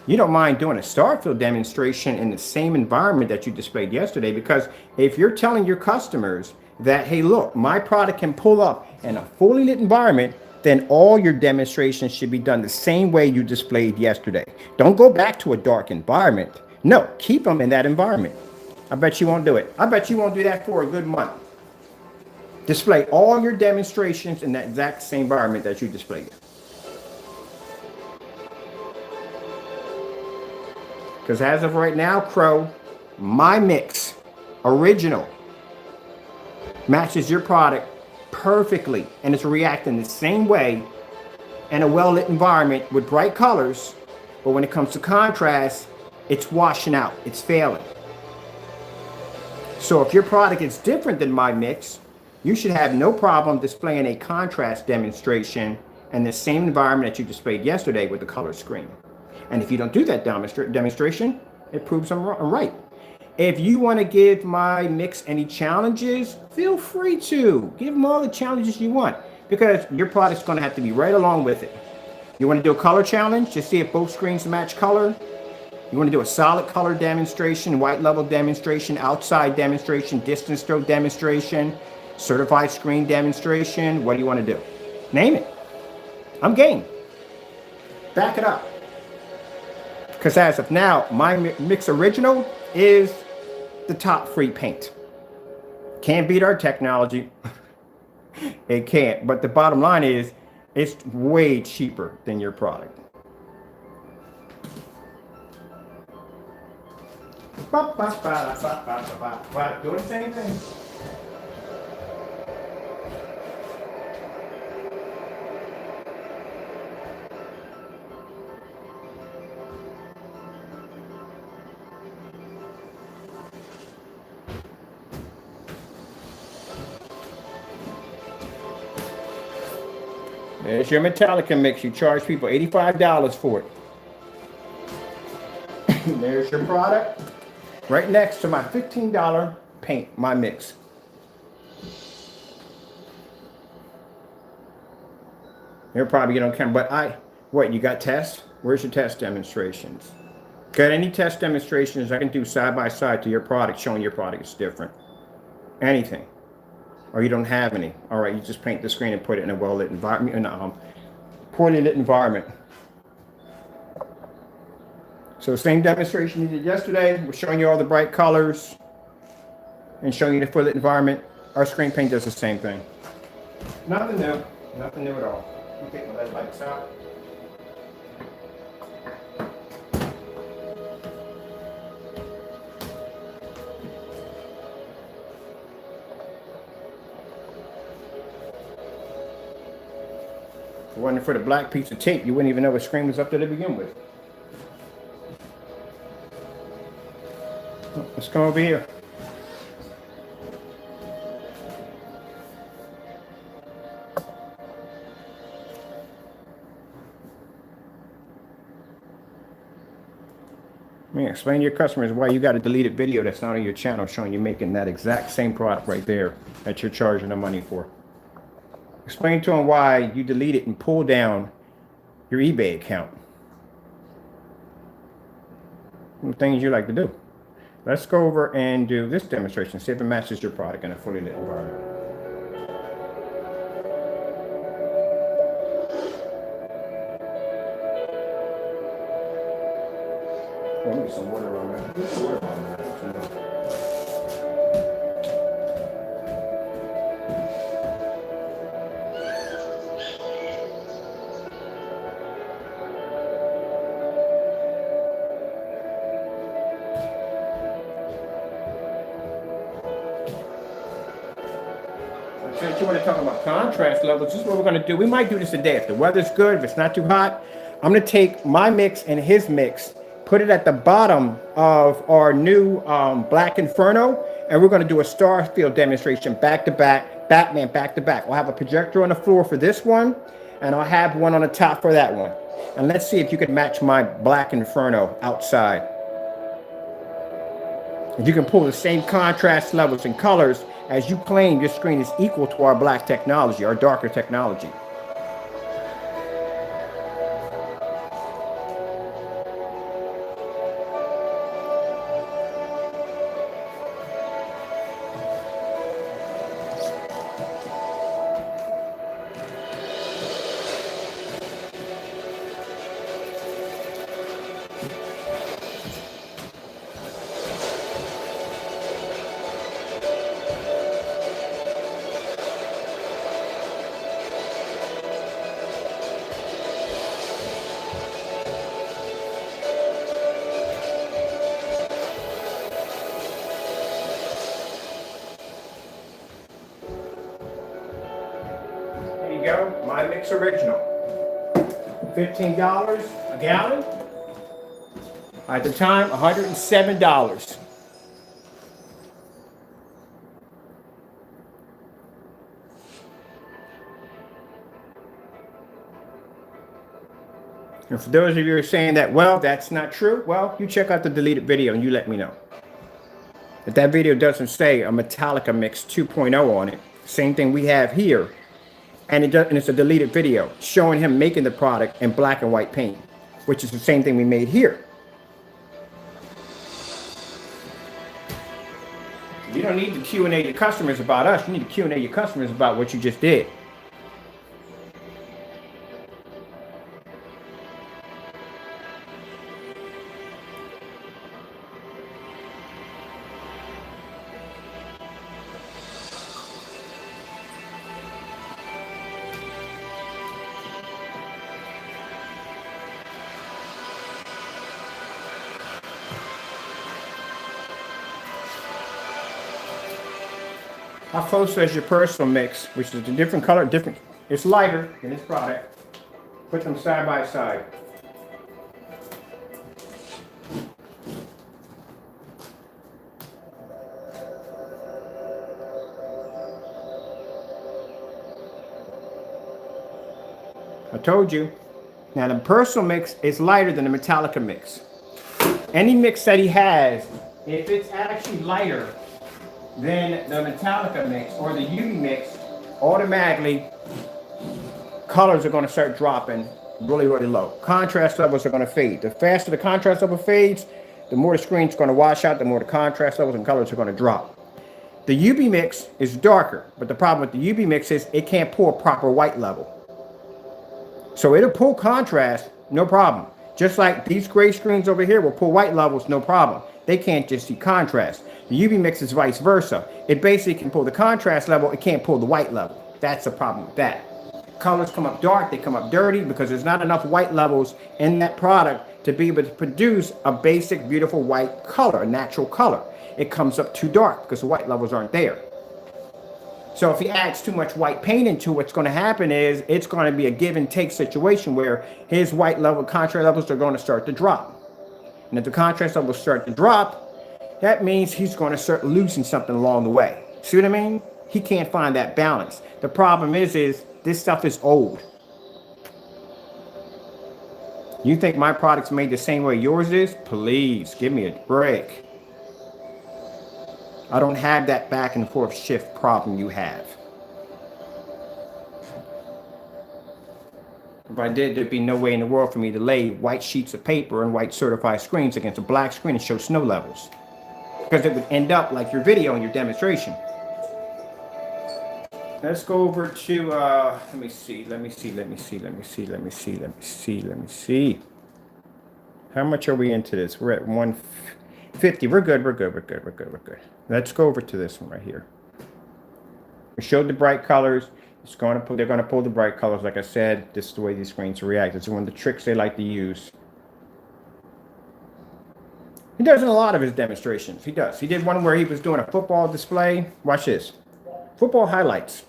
you don't mind doing a Starfield demonstration in the same environment that you displayed yesterday, because if you're telling your customers that, hey, look, my product can pull up in a fully lit environment, then all your demonstrations should be done the same way you displayed yesterday. Don't go back to a dark environment. No, keep them in that environment. I bet you won't do it. I bet you won't do that for a good month. Display all your demonstrations in that exact same environment that you displayed it. Because as of right now, Crow, my mix, original, matches your product perfectly, and it's reacting the same way in a well-lit environment with bright colors, but when it comes to contrast, it's washing out, it's failing. So if your product is different than my mix, you should have no problem displaying a contrast demonstration in the same environment that you displayed yesterday with the color screen. And if you don't do that demonstration, it proves I'm right. If you want to give my mix any challenges, feel free to. Give them all the challenges you want, because your product's going to have to be right along with it. You want to do a color challenge to see if both screens match color? You want to do a solid color demonstration, white level demonstration, outside demonstration, distance stroke demonstration, certified screen demonstration? What do you want to do? Name it. I'm game. Back it up. Because as of now, my Mix Original is the top free paint. Can't beat our technology. It can't. But the bottom line is, it's way cheaper than your product. Doing the same thing. There's your Metallica mix. You charge people $85 for it. There's your product. Right next to my $15 paint, my mix. You're probably getting on camera, but what, you got tests? Where's your test demonstrations? Got any test demonstrations I can do side by side to your product, showing your product is different? Anything? Or you don't have any? All right, you just paint the screen and put it in a well-lit environment, in a poorly lit environment. So same demonstration you did yesterday. We're showing you all the bright colors and showing you the full lit environment. Our screen paint does the same thing. Nothing new. Nothing new at all. You take my LED lights out. If it wasn't for the black piece of tape, you wouldn't even know the screen was up there to begin with. Let's come over here. Explain to your customers why you got a deleted video that's not on your channel showing you making that exact same product right there that you're charging the money for. Explain to them why you delete it and pull down your eBay account. Some things you like to do. Let's go over and do this demonstration. See if it matches your product in a fully lit environment. let me get some water on that. Put some water on that. Since you want to talk about contrast levels, this is what we're going to do. We might do this today. If the weather's good, if it's not too hot, I'm going to take my mix and his mix, put it at the bottom of our new Black Inferno, and we're going to do a star field demonstration back to back, Batman back to back. We'll have a projector on the floor for this one, and I'll have one on the top for that one. And let's see if you can match my Black Inferno outside. If you can pull the same contrast levels and colors as you claim your screen is equal to our black technology, our darker technology. There you go, my mix original. $15 a gallon. At the time, $107. And for those of you who are saying that, well, that's not true, well, you check out the deleted video and you let me know. If that video doesn't say a Metallica Mix 2.0 on it, same thing we have here, and it's a deleted video showing him making the product in black and white paint, which is the same thing we made here. You don't need to Q&A your customers about us. You need to Q&A your customers about what you just did. How close is your personal mix, which is a different color, it's lighter than this product. Put them side by side. I told you. Now the personal mix is lighter than the Metallica mix. Any mix that he has, if it's actually lighter than the Metallica mix or the UV mix, automatically colors are going to start dropping really, really low. Contrast levels are going to fade. The faster the contrast level fades, the more the screen's going to wash out, the more the contrast levels and colors are going to drop. The UV mix is darker, but the problem with the UV mix is it can't pull a proper white level. So it'll pull contrast, no problem. Just like these gray screens over here will pull white levels, no problem. They can't just see contrast. The UV mix is vice versa. It basically can pull the contrast level, it can't pull the white level. That's the problem with that. Colors come up dark, they come up dirty because there's not enough white levels in that product to be able to produce a basic, beautiful white color, a natural color. It comes up too dark because the white levels aren't there. So if he adds too much white paint into it, what's going to happen is it's going to be a give and take situation where his white level contrast levels are going to start to drop. And if the contrast levels start to drop, that means he's going to start losing something along the way. See what I mean? He can't find that balance. The problem is this stuff is old. You think my product's made the same way yours is? Please, give me a break. I don't have that back and forth shift problem you have. If I did, there'd be no way in the world for me to lay white sheets of paper and white certified screens against a black screen and show snow levels. Because it would end up like your video and your demonstration. Let's go over to, let me see. How much are we into this? We're at 150. We're good. We're good. We're good. We're good. We're good. Let's go over to this one right here. We showed the bright colors. It's going to pull. They're going to pull the bright colors. Like I said, this is the way these screens react. It's one of the tricks they like to use. He does in a lot of his demonstrations. He does. He did one where he was doing a football display. Watch this. Football highlights.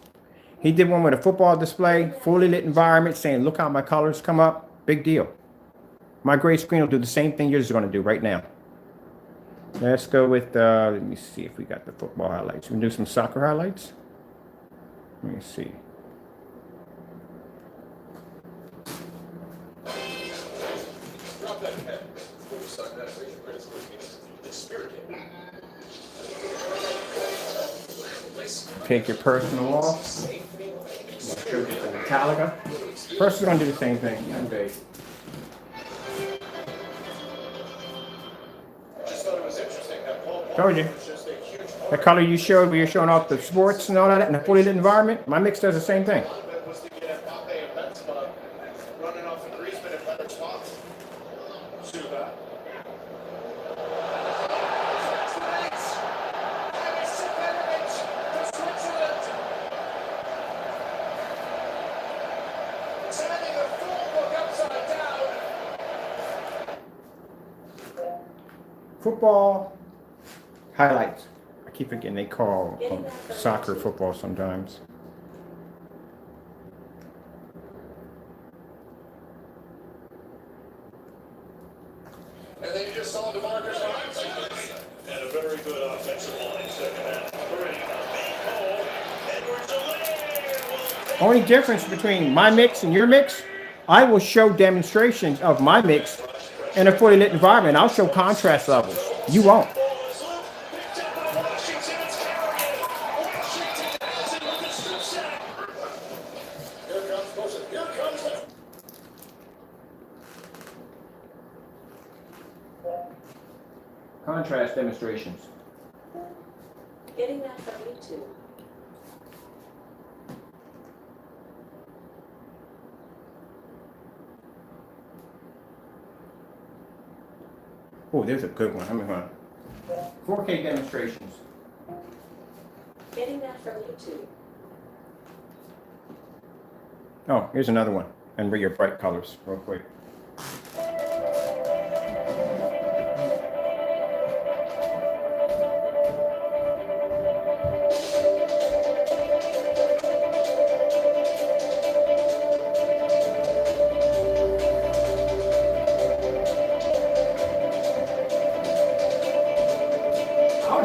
He did one with a football display, fully lit environment, saying, look how my colors come up. Big deal. My gray screen will do the same thing yours is going to do right now. Let's go with, let me see if we got the football highlights. We can do some soccer highlights. Let me see. Take your personal off. Show you the Metallica. First, we're going to do the same thing. Okay. Told you. The color you showed where you're showing off the sports and all that in a fully lit environment, my mix does the same thing. Football highlights. I keep forgetting they call soccer football sometimes. And then you just saw DeMarcus and a very good offensive line second half. Only difference between my mix and your mix, I will show demonstrations of my mix in a fully lit environment. I'll show contrast levels. You won't. Contrast demonstrations. Getting that from YouTube. Oh, there's a good one. Let me run. 4K demonstrations. Getting that from YouTube. Oh, here's another one. And read your bright colors real quick.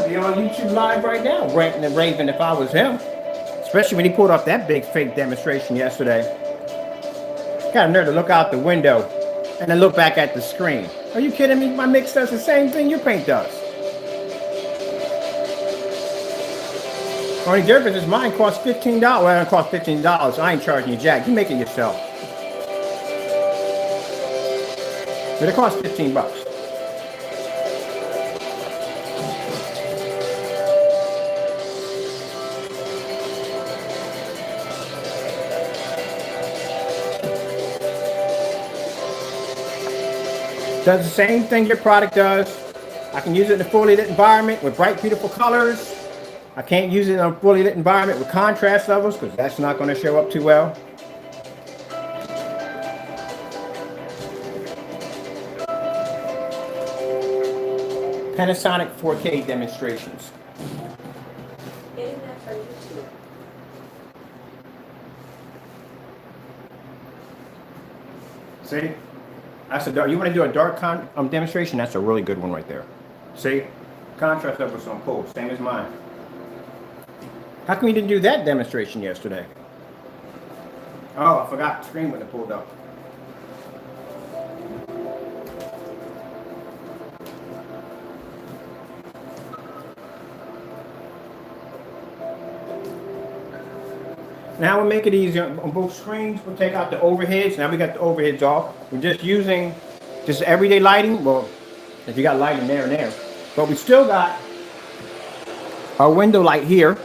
Be on YouTube Live right now, ranting and raving if I was him. Especially when he pulled off that big fake demonstration yesterday. Got a nerve to look out the window and then look back at the screen. Are you kidding me? My mix does the same thing your paint does. Only difference is mine costs $15. Well, it costs $15. I ain't charging you jack. You make it yourself. But it costs 15 bucks. Does the same thing your product does. I can use it in a fully lit environment with bright, beautiful colors. I can't use it in a fully lit environment with contrast levels because that's not going to show up too well. Panasonic 4K demonstrations. Getting that from YouTube. See? That's a dark. You want to do a dark demonstration? That's a really good one right there. See? Contrast levels on pull, same as mine. How come you didn't do that demonstration yesterday? Oh, I forgot the screen when it pulled up. Now we'll make it easier on both screens. We'll take out the overheads. Now we got the overheads off. We're just using just everyday lighting. Well, if you got lighting there and there. But we still got our window light here.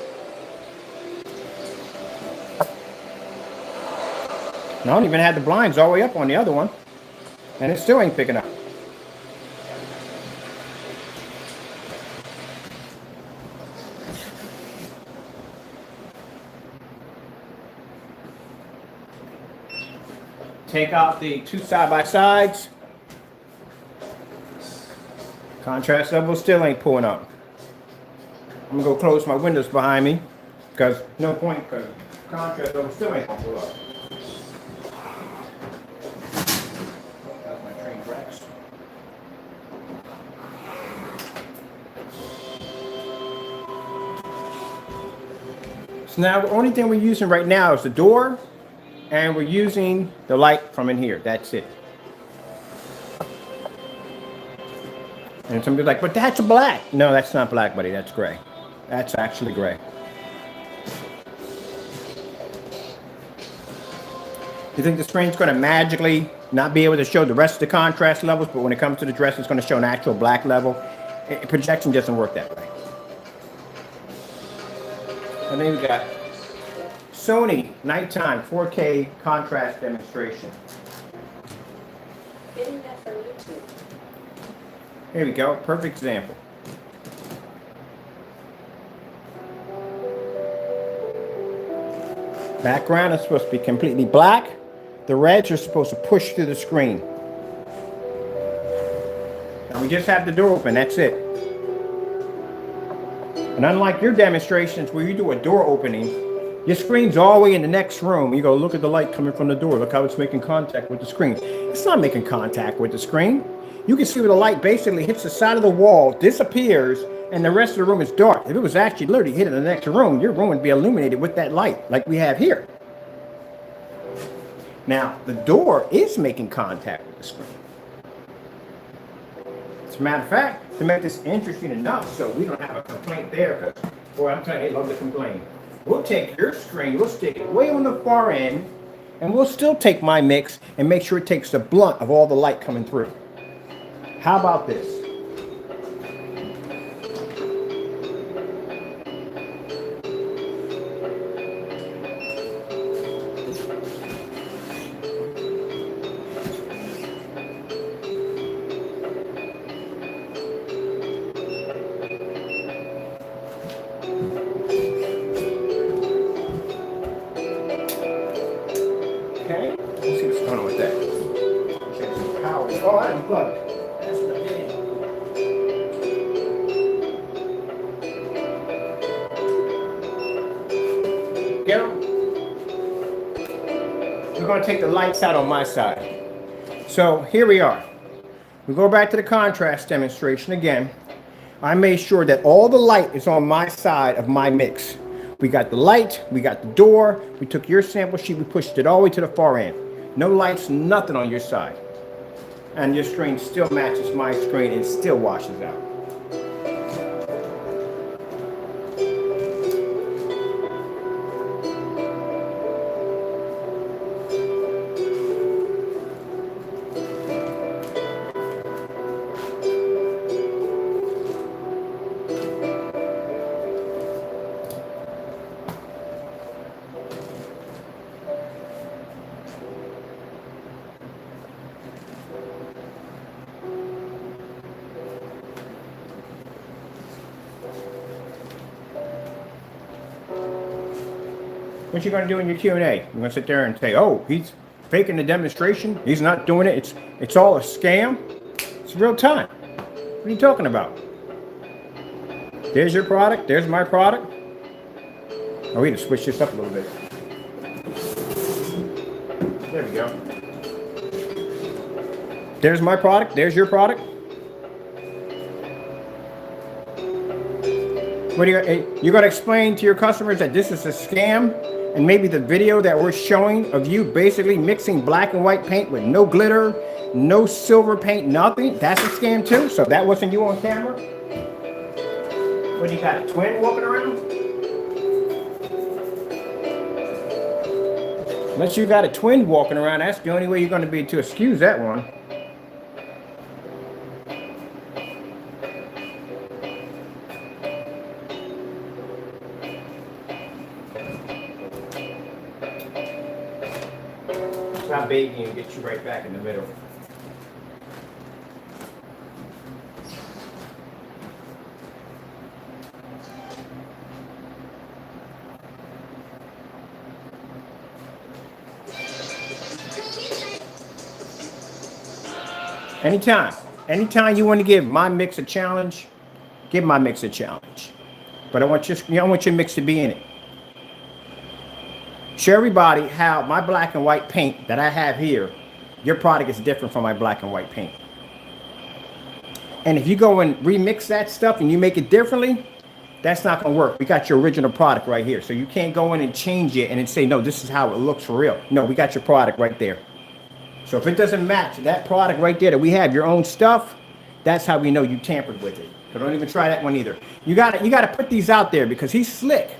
And I don't even have the blinds all the way up on the other one. And it still ain't picking up. Take out the two side-by-sides. Contrast level still ain't pulling up. I'm gonna go close my windows behind me because no point, because contrast level still ain't gonna pull up. That's my train tracks. So now the only thing we're using right now is the door, and we're using the light from in here. That's it. And somebody's like, but that's black. No, that's not black, buddy. That's gray. That's actually gray. You think the screen's going to magically not be able to show the rest of the contrast levels, but when it comes to the dress, it's going to show an actual black level? Projection doesn't work that way. And then we got Sony nighttime 4K contrast demonstration. Getting that from YouTube. Here we go, perfect example. Background is supposed to be completely black. The reds are supposed to push through the screen. And we just have the door open, that's it. And unlike your demonstrations where you do a door opening, your screen's all the way in the next room. You go, look at the light coming from the door. Look how it's making contact with the screen. It's not making contact with the screen. You can see where the light basically hits the side of the wall, disappears, and the rest of the room is dark. If it was actually literally hitting the next room, your room would be illuminated with that light, like we have here. Now, the door is making contact with the screen. As a matter of fact, to make this interesting enough so we don't have a complaint there, because, boy, I'm telling you, they love to complain. We'll take your screen, we'll stick it way on the far end, and we'll still take my mix and make sure it takes the blunt of all the light coming through. How about this? Okay, let's see what's going on with that. Check some power. Oh, I unplugged it. That's what I did. Go. We're going to take the lights out on my side. So here we are. We go back to the contrast demonstration again. I made sure that all the light is on my side of my mix. We got the light, we got the door, we took your sample sheet, we pushed it all the way to the far end. No lights, nothing on your side. And your screen still matches my screen and still washes out. What you gonna do in your Q&A? You're gonna sit there and say, oh, he's faking the demonstration. He's not doing it. It's all a scam. It's real time. What are you talking about? There's your product. There's my product. Oh, we need to switch this up a little bit. There we go. There's my product. There's your product. What are you're gonna explain to your customers that this is a scam? And maybe the video that we're showing of you basically mixing black and white paint with no glitter, no silver paint, nothing, that's a scam too? So that wasn't you on camera? What, you got a twin walking around? Unless you got a twin walking around, that's the only way you're going to be to excuse that one. Stop baking and get you right back in the middle. Anytime. Anytime you want to give my mix a challenge, give my mix a challenge. But I want I want your mix to be in it. Show everybody how my black and white paint that I have here, your product is different from my black and white paint. And if you go and remix that stuff and you make it differently, that's not going to work. We got your original product right here. So you can't go in and change it and then say, no, this is how it looks for real. No, we got your product right there. So if it doesn't match that product right there that we have, your own stuff, that's how we know you tampered with it. So don't even try that one either. You got to put these out there because he's slick.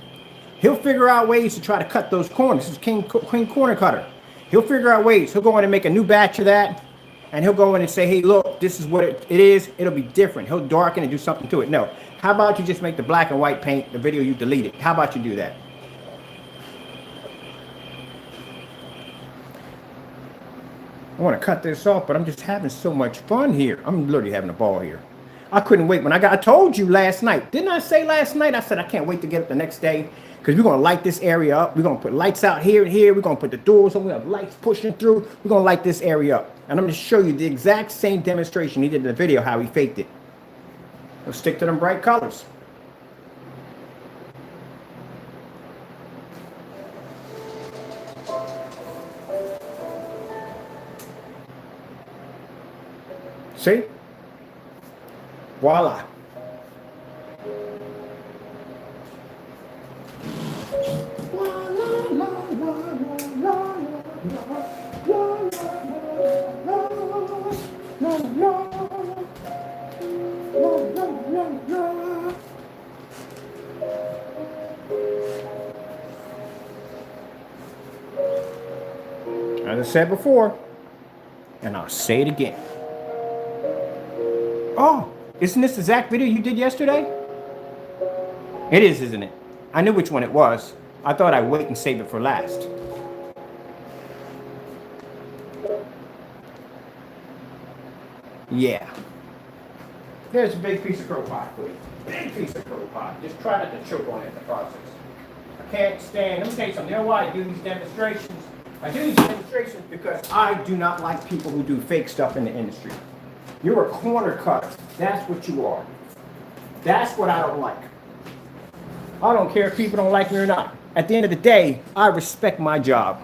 He'll figure out ways to try to cut those corners. This is King Corner Cutter. He'll figure out ways. He'll go in and make a new batch of that. And he'll go in and say, hey, look, this is what it is. It'll be different. He'll darken and do something to it. No. How about you just make the black and white paint, the video you deleted? How about you do that? I want to cut this off, but I'm just having so much fun here. I'm literally having a ball here. I couldn't wait. I told you last night. Didn't I say last night? I said I can't wait to get up the next day because we're going to light this area up. We're going to put lights out here and here. We're going to put the doors on. We have lights pushing through. We're going to light this area up. And I'm going to show you the exact same demonstration he did in the video, how he faked it. We'll stick to them bright colors. See? Voila. As I said before, and I'll say it again. Oh, isn't this the exact video you did yesterday? It is, isn't it? I knew which one it was. I thought I'd wait and save it for last. Yeah. There's a big piece of crow pie for you. Big piece of crow pie. Just try not to choke on it in the process. I can't stand. Let me tell you something. You know why I do these demonstrations? I do these demonstrations because I do not like people who do fake stuff in the industry. You're a corner cutter. That's what you are. That's what I don't like. I don't care if people don't like me or not. At the end of the day, I respect my job.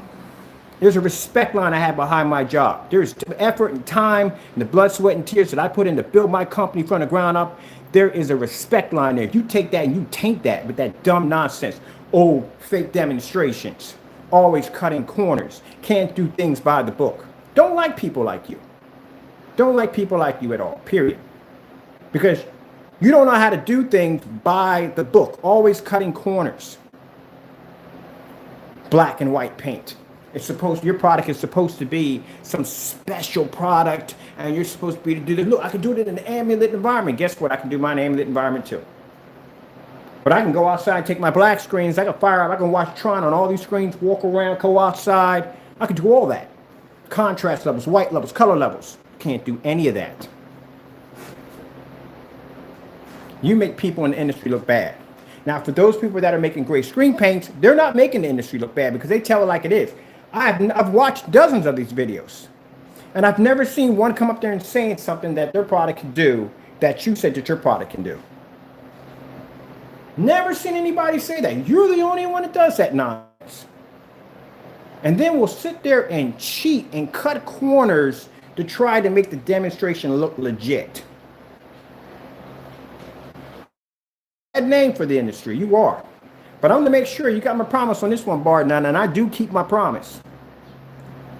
There's a respect line I have behind my job. There's effort and time and the blood, sweat, and tears that I put in to build my company from the ground up. There is a respect line there. You take that and you taint that with that dumb nonsense. Oh, fake demonstrations. Always cutting corners. Can't do things by the book. Don't like people like you. Don't like people like you at all, period. Because you don't know how to do things by the book. Always cutting corners. Black and white paint. Your product is supposed to be some special product, and you're supposed to be to do this. Look, I can do it in an ambient environment. Guess what? I can do mine in an ambient environment too. But I can go outside, take my black screens, I can fire up, I can watch Tron on all these screens, walk around, go outside. I can do all that. Contrast levels, white levels, color levels. Can't do any of that. You make people in the industry look bad. Now, for those people that are making gray screen paints, they're not making the industry look bad because they tell it like it is. I've watched dozens of these videos, and I've never seen one come up there and saying something that their product can do that you said that your product can do. Never seen anybody say that. You're the only one that does that nonsense. And then we'll sit there and cheat and cut corners to try to make the demonstration look legit. Bad name for the industry, you are. But I'm going to make sure you got my promise on this one, Bard, now, and I do keep my promise.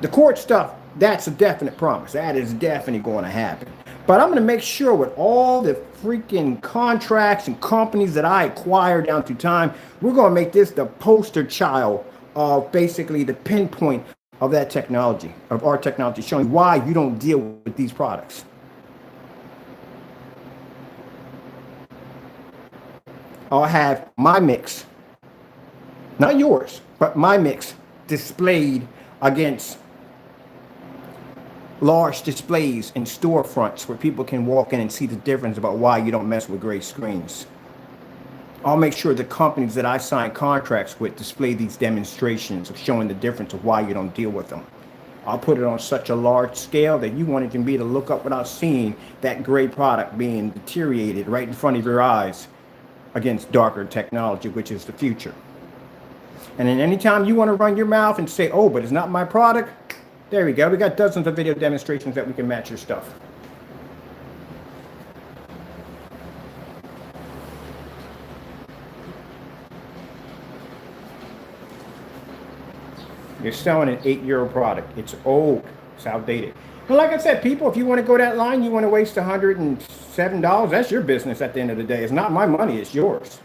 The court stuff, that's a definite promise. That is definitely going to happen. But I'm going to make sure with all the freaking contracts and companies that I acquire down through time, we're going to make this the poster child of basically the pinpoint of that technology, of our technology, showing why you don't deal with these products. I'll have my mix, not yours, but my mix displayed against large displays in storefronts where people can walk in and see the difference about why you don't mess with gray screens. I'll make sure the companies that I sign contracts with display these demonstrations of showing the difference of why you don't deal with them. I'll put it on such a large scale that you won't even be able to look up without seeing that great product being deteriorated right in front of your eyes against darker technology, which is the future. And then anytime you want to run your mouth and say, oh, but it's not my product, there we go. We got dozens of video demonstrations that we can match your stuff. You're selling an 8-year-old product. It's old. It's outdated. And like I said, people, if you want to go that line, you want to waste $107, that's your business at the end of the day. It's not my money, it's yours.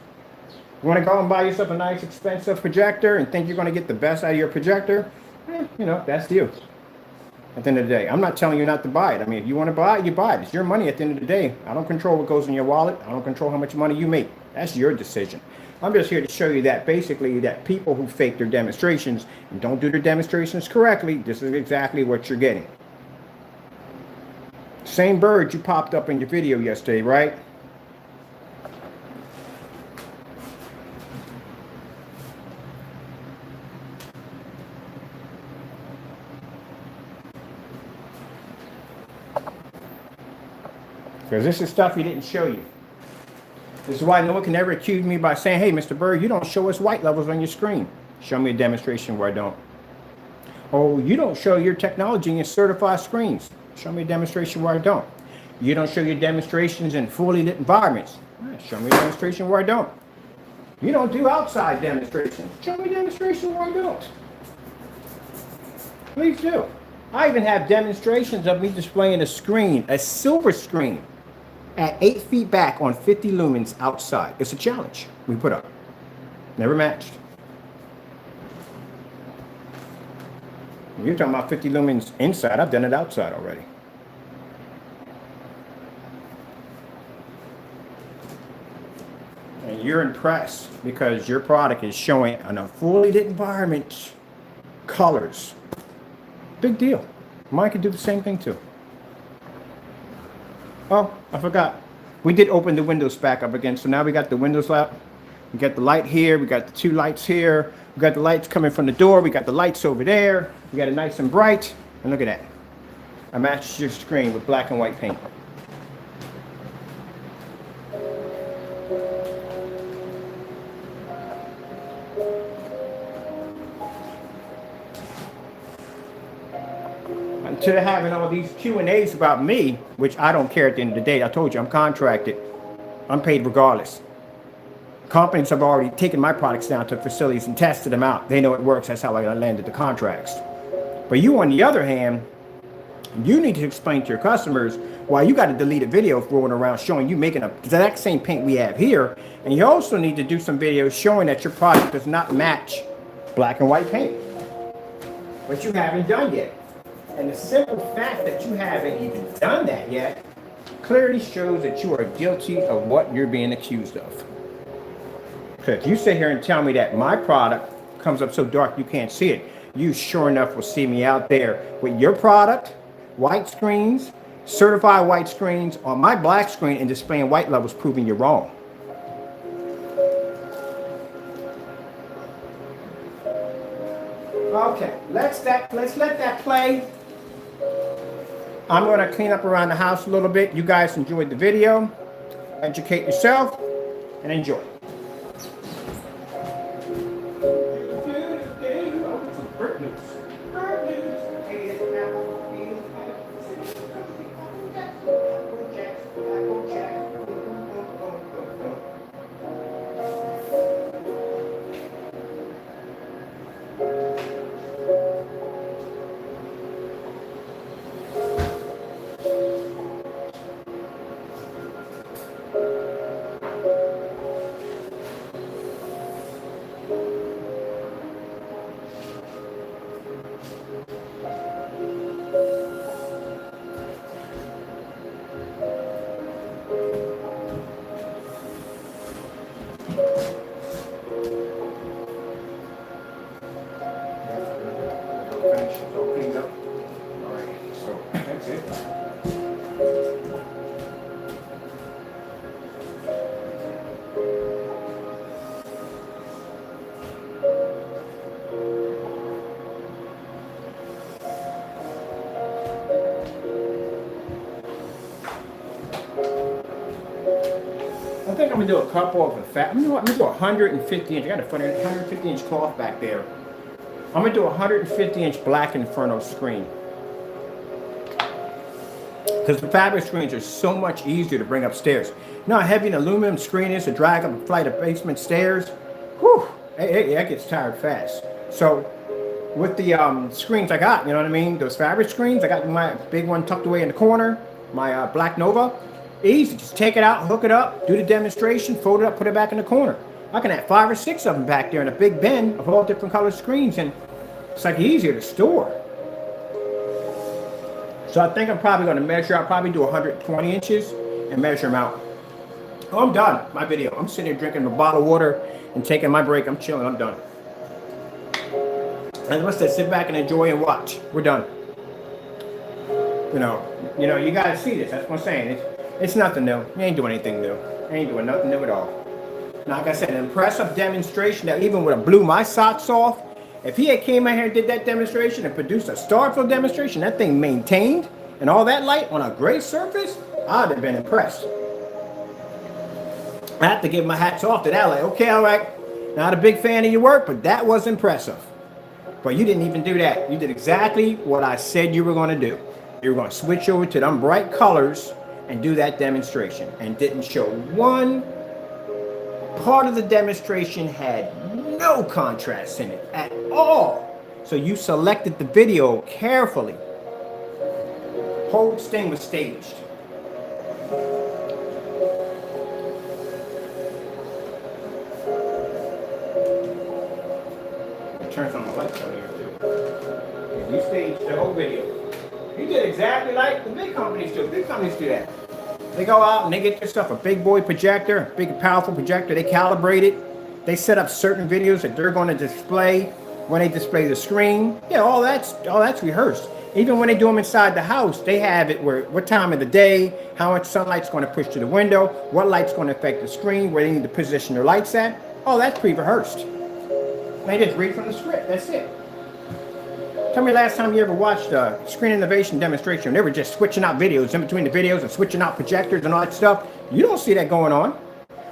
You want to go and buy yourself a nice, expensive projector and think you're going to get the best out of your projector? You know, that's you. At the end of the day, I'm not telling you not to buy it. I mean, if you want to buy it, you buy it. It's your money at the end of the day. I don't control what goes in your wallet. I don't control how much money you make. That's your decision. I'm just here to show you that basically that people who fake their demonstrations and don't do their demonstrations correctly, this is exactly what you're getting. Same bird you popped up in your video yesterday, right? Because this is stuff he didn't show you. This is why no one can ever accuse me by saying, hey, Mr. Bird, you don't show us white levels on your screen. Show me a demonstration where I don't. Oh, you don't show your technology in your certified screens. Show me a demonstration where I don't. You don't show your demonstrations in fully lit environments. Show me a demonstration where I don't. You don't do outside demonstrations. Show me a demonstration where I don't. Please do. I even have demonstrations of me displaying a screen, a silver screen, at 8 feet back on 50 lumens outside. It's a challenge we put up. Never matched. You're talking about 50 lumens inside. I've done it outside already. And you're impressed because your product is showing in a fully lit environment colors. Big deal. Mine could do the same thing too. Oh, I forgot. We did open the windows back up again. So now we got the windows up. We got the light here. We got the 2 lights here. We got the lights coming from the door. We got the lights over there. We got it nice and bright. And look at that. I matched your screen with black and white paint. To having all these Q&As about me, which I don't care at the end of the day. I told you I'm contracted. I'm paid regardless. Companies have already taken my products down to facilities and tested them out. They know it works. That's how I landed the contracts. But you, on the other hand, you need to explain to your customers why you got to delete a video rolling around showing you making the exact same paint we have here. And you also need to do some videos showing that your product does not match black and white paint. But you haven't done yet. And the simple fact that you haven't even done that yet clearly shows that you are guilty of what you're being accused of. So if you sit here and tell me that my product comes up so dark you can't see it, you sure enough will see me out there with your product, white screens, certified white screens on my black screen and displaying white levels proving you're wrong. Okay, let's let that play. I'm going to clean up around the house a little bit. You guys enjoyed the video. Educate yourself and enjoy. gonna do a couple of I'm gonna do 150 inch. I got a 150 inch cloth back there. I'm gonna do a 150 inch Black Inferno screen. Because the fabric screens are so much easier to bring upstairs. You know how heavy an aluminum screen is to drag up a flight of basement stairs? Whew, that gets tired fast. So with the screens I got, you know what I mean? Those fabric screens, I got my big one tucked away in the corner, my Black Nova. Easy, just take it out, hook it up, do the demonstration, fold it up, put it back in the corner. I can have 5 or 6 of them back there in a big bin of all different color screens, and it's like easier to store. So I think I'm probably going to measure. I'll probably do 120 inches and measure them out. Oh, I'm done. My video. I'm sitting here drinking a bottle of water and taking my break. I'm chilling. I'm done. And let's just sit back and enjoy and watch. We're done. You know, you got to see this. That's what I'm saying. It's nothing new. You ain't doing anything new. You ain't doing nothing new at all. Now, like I said, an impressive demonstration that even would have blew my socks off. If he had came out here and did that demonstration and produced a Starfield demonstration, that thing maintained and all that light on a gray surface, I'd have been impressed. I have to give my hats off to that. Like, okay, all right, not a big fan of your work, but that was impressive. But you didn't even do that. You did exactly what I said you were going to do. You were going to switch over to them bright colors and do that demonstration, and didn't show one part of the demonstration had no contrast in it at all. So you selected the video carefully. Whole thing was staged. It turns on the lights out here too. And you staged the whole video. You did exactly like the big companies do. Big companies do that. They go out and they get their stuff a big boy projector, a big powerful projector. They calibrate it. They set up certain videos that they're going to display when they display the screen. Yeah, all that's rehearsed. Even when they do them inside the house, they have it where what time of the day, how much sunlight's going to push to the window, what light's going to affect the screen, where they need to position their lights at. Oh, that's pre-rehearsed. They just read from the script. That's it. Tell me last time you ever watched a screen innovation demonstration. They were just switching out videos in between the videos and switching out projectors and all that stuff. You don't see that going on.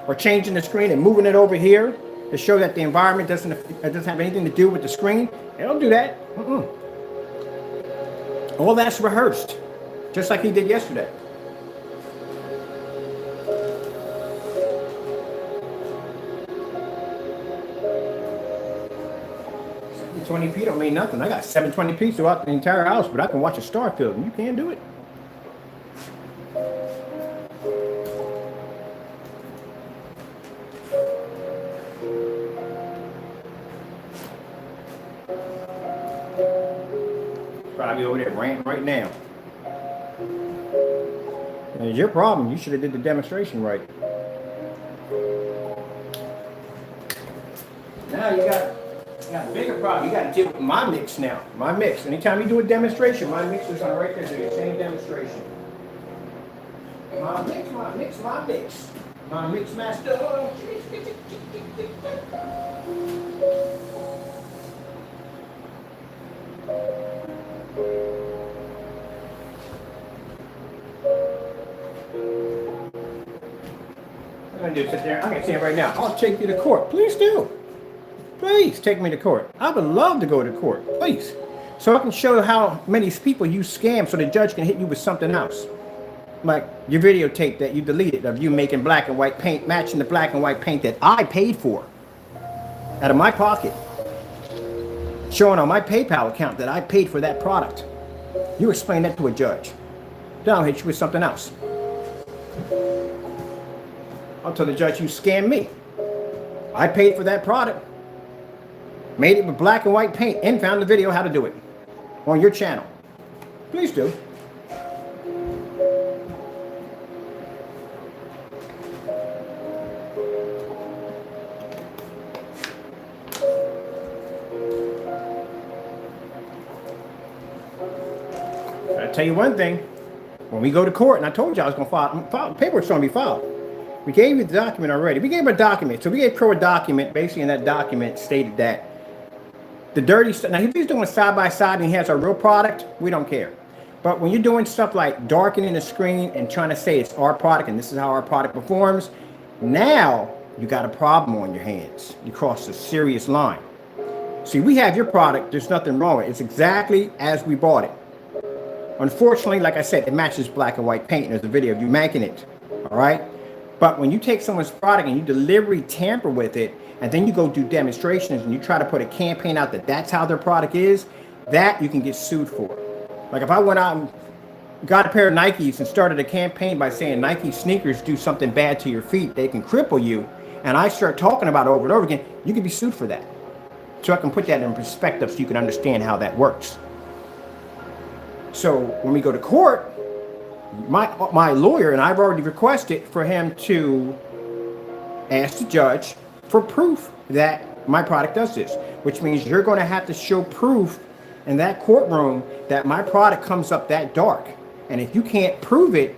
Or changing the screen and moving it over here to show that the environment doesn't have anything to do with the screen. They don't do that. All that's rehearsed, just like he did yesterday. 720p don't mean nothing. I got 720p throughout the entire house, but I can watch a Starfield, and you can't do it. Probably over there ranting right now. And it's your problem. You should have did the demonstration right. Now you got a bigger problem. You got to deal with my mix now. My mix. Anytime you do a demonstration, my mix is on right there. Do your same demonstration. My mix, my mix, my mix. My mix master. I'm going to sit there. I'm going to say it right now. I'll take you to court. Please do. Please take me to court. I would love to go to court. Please. So I can show how many people you scam so the judge can hit you with something else. Like your videotape that you deleted of you making black and white paint, matching the black and white paint that I paid for out of my pocket. Showing on my PayPal account that I paid for that product. You explain that to a judge. Then I'll hit you with something else. I'll tell the judge you scammed me. I paid for that product. Made it with black and white paint and found the video how to do it on your channel. Please do. I'll tell you one thing. When we go to court, and I told you I was going to file paperwork's going to be filed. We gave you the document already. We gave him a document. So we gave Crow a document. Basically, in that document stated that the dirty stuff. Now, if he's doing side by side and he has a real product, we don't care. But when you're doing stuff like darkening the screen and trying to say it's our product and this is how our product performs, Now you got a problem on your hands. You crossed a serious line. See, we have your product. There's nothing wrong with it. It's exactly as we bought it. Unfortunately, like I said, it matches black and white paint. There's a video of you making it. All right. But when you take someone's product and you deliberately tamper with it, and then you go do demonstrations and you try to put a campaign out that that's how their product is, that you can get sued for. Like if I went out and got a pair of Nikes and started a campaign by saying Nike sneakers do something bad to your feet, they can cripple you, and I start talking about it over and over again, you can be sued for that. So I can put that in perspective so you can understand how that works. So when we go to court, my lawyer and I've already requested for him to ask the judge for proof that my product does this, which means you're going to have to show proof in that courtroom that my product comes up that dark. And if you can't prove it,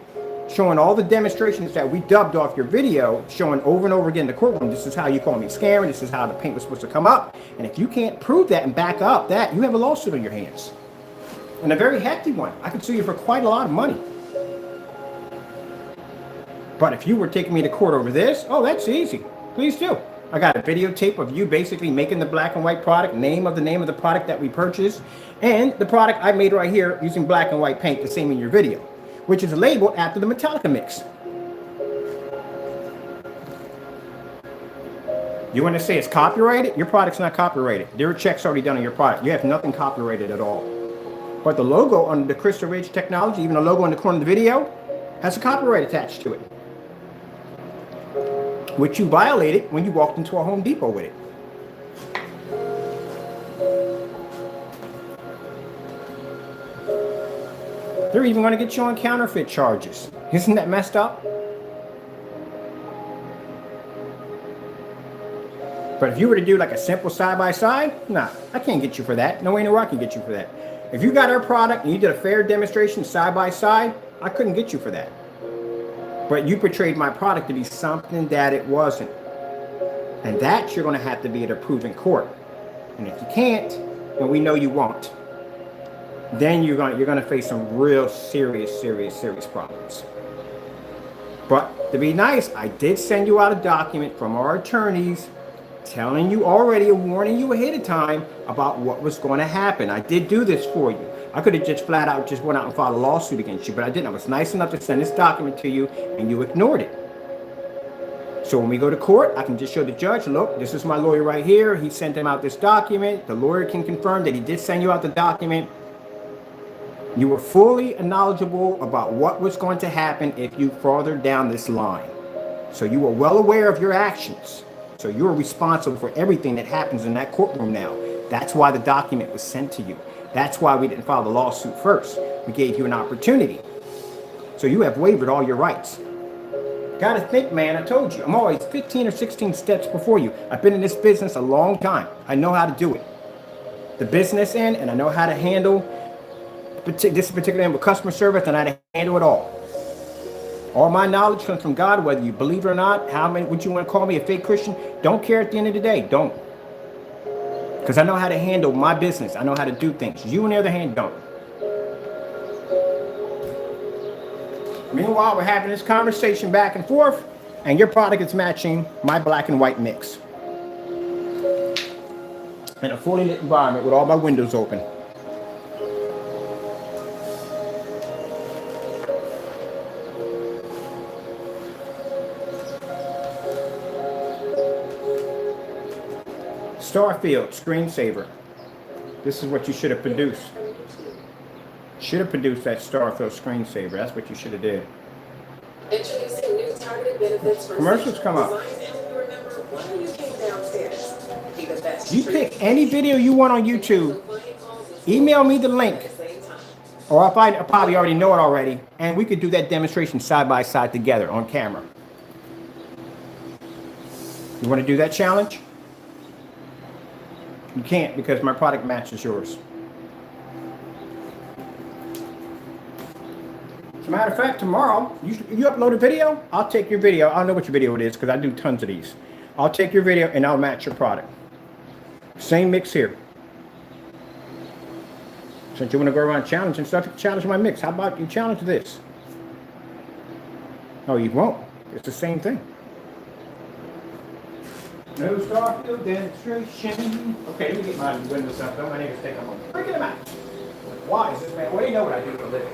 showing all the demonstrations that we dubbed off your video, showing over and over again in the courtroom, this is how you call me scamming, this is how the paint was supposed to come up. And if you can't prove that and back up that, you have a lawsuit on your hands. And a very hefty one. I could sue you for quite a lot of money. But if you were taking me to court over this, oh, that's easy. Please do. I got a videotape of you basically making the black and white product, name of the product that we purchased, and the product I made right here using black and white paint, the same in your video, which is labeled after the Metallica mix. You want to say it's copyrighted? Your product's not copyrighted. There are checks already done on your product. You have nothing copyrighted at all. But the logo on the Crystal Ridge technology, even the logo in the corner of the video, has a copyright attached to it, which you violated when you walked into a Home Depot with it. They're even going to get you on counterfeit charges. Isn't that messed up? But if you were to do like a simple side-by-side, nah, I can't get you for that. No way in the world I can get you for that. If you got our product and you did a fair demonstration side-by-side, I couldn't get you for that. But you portrayed my product to be something that it wasn't. And that you're going to have to be able to prove in court. And if you can't, and we know you won't, then you're going to face some real serious problems. But to be nice, I did send you out a document from our attorneys telling you already and warning you ahead of time about what was going to happen. I did do this for you. I could have just flat out just went out and filed a lawsuit against you, but I didn't. I was nice enough to send this document to you, and you ignored it. So when we go to court, I can just show the judge, look, this is my lawyer right here. He sent him out this document. The lawyer can confirm that he did send you out the document. You were fully knowledgeable about what was going to happen if you further down this line. So you were well aware of your actions. So you're responsible for everything that happens in that courtroom now. That's why the document was sent to you. That's why we didn't file the lawsuit first. We gave you an opportunity. So you have waived all your rights. Gotta think, man, I told you, I'm always 15 or 16 steps before you. I've been in this business a long time. I know how to do it. The business end, and I know how to handle this particular end with customer service, and I know how to handle it all. All my knowledge comes from God, whether you believe it or not. How many would you want to call me a fake Christian? Don't care at the end of the day. Don't. Because I know how to handle my business. I know how to do things. You, on the other hand, don't. Meanwhile, we're having this conversation back and forth, and your product is matching my black and white mix. In a fully lit environment with all my windows open. Starfield screensaver. This is what you should have produced. Should have produced that Starfield screensaver. That's what you should have did. Introducing new targeted benefits for Commercials come up. Remember why you came downstairs. Be the best. You pick any video you want on YouTube. Email me the link. Or if I probably already know it already. And we could do that demonstration side by side together on camera. You want to do that challenge? You can't because my product matches yours. As a matter of fact, tomorrow, you upload a video, I'll take your video. I don't know what your video it is because I do tons of these. I'll take your video and I'll match your product. Same mix here. Since you want to go around challenging stuff, challenge my mix. How about you challenge this? Oh, you won't. It's the same thing. No star field demonstration. Okay, let me get my windows up. Don't my neighbors think I'm freaking them out. Why is this man? Well, they know what I do for a living.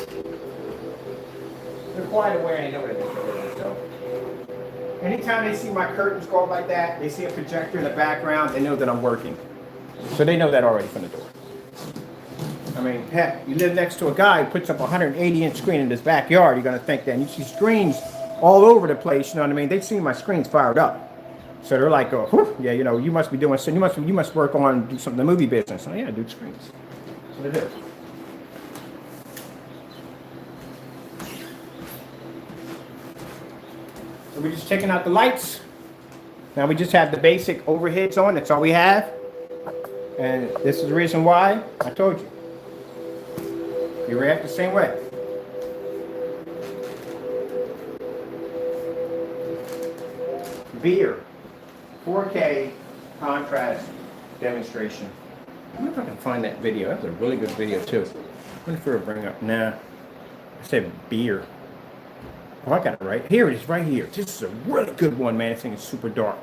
They're quite aware and they know what I do for a living. So, anytime they see my curtains go up like that, they see a projector in the background, they know that I'm working. So they know that already from the door. I mean, heck, you live next to a guy who puts up a 180-inch screen in his backyard, you're going to think that. And you see screens all over the place, you know what I mean? They've seen my screens fired up. So they're like, oh, whew, yeah, you know, you must be doing, so you must work on do something in the movie business. Oh, yeah, I do screens. That's what it is. So we're just taking out the lights. Now we just have the basic overheads on. That's all we have. And this is the reason why I told you. You react the same way. Beer. 4K contrast demonstration. I wonder if I can find that video. That's a really good video too. I wonder if it'll bring up. Nah. I said beer. Oh, I got it right. Here it is, right here. This is a really good one, man. This thing is super dark.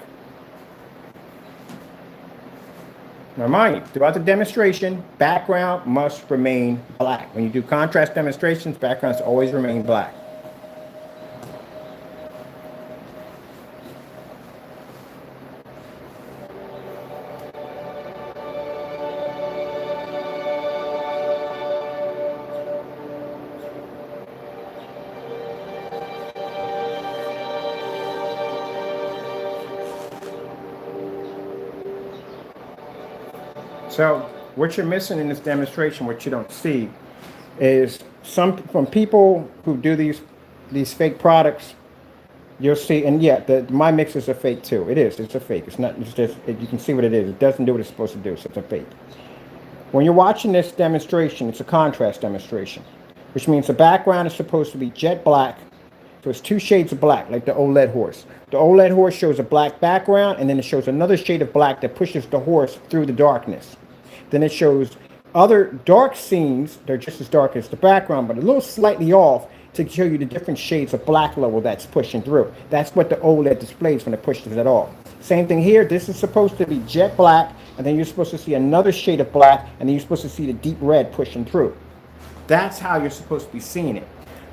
Now, mind you, throughout the demonstration, background must remain black. When you do contrast demonstrations, backgrounds always remain black. So what you're missing in this demonstration, what you don't see, is from people who do these fake products. You'll see, and yeah, my mix is a fake too. It is. It's a fake. It's not. It's just. You can see what it is. It doesn't do what it's supposed to do. So it's a fake. When you're watching this demonstration, it's a contrast demonstration, which means the background is supposed to be jet black. So it's two shades of black, like the OLED horse. The OLED horse shows a black background, and then it shows another shade of black that pushes the horse through the darkness. Then it shows other dark scenes. They're just as dark as the background, but a little slightly off to show you the different shades of black level that's pushing through. That's what the OLED displays when it pushes it off. Same thing here. This is supposed to be jet black, and then you're supposed to see another shade of black, and then you're supposed to see the deep red pushing through. That's how you're supposed to be seeing it.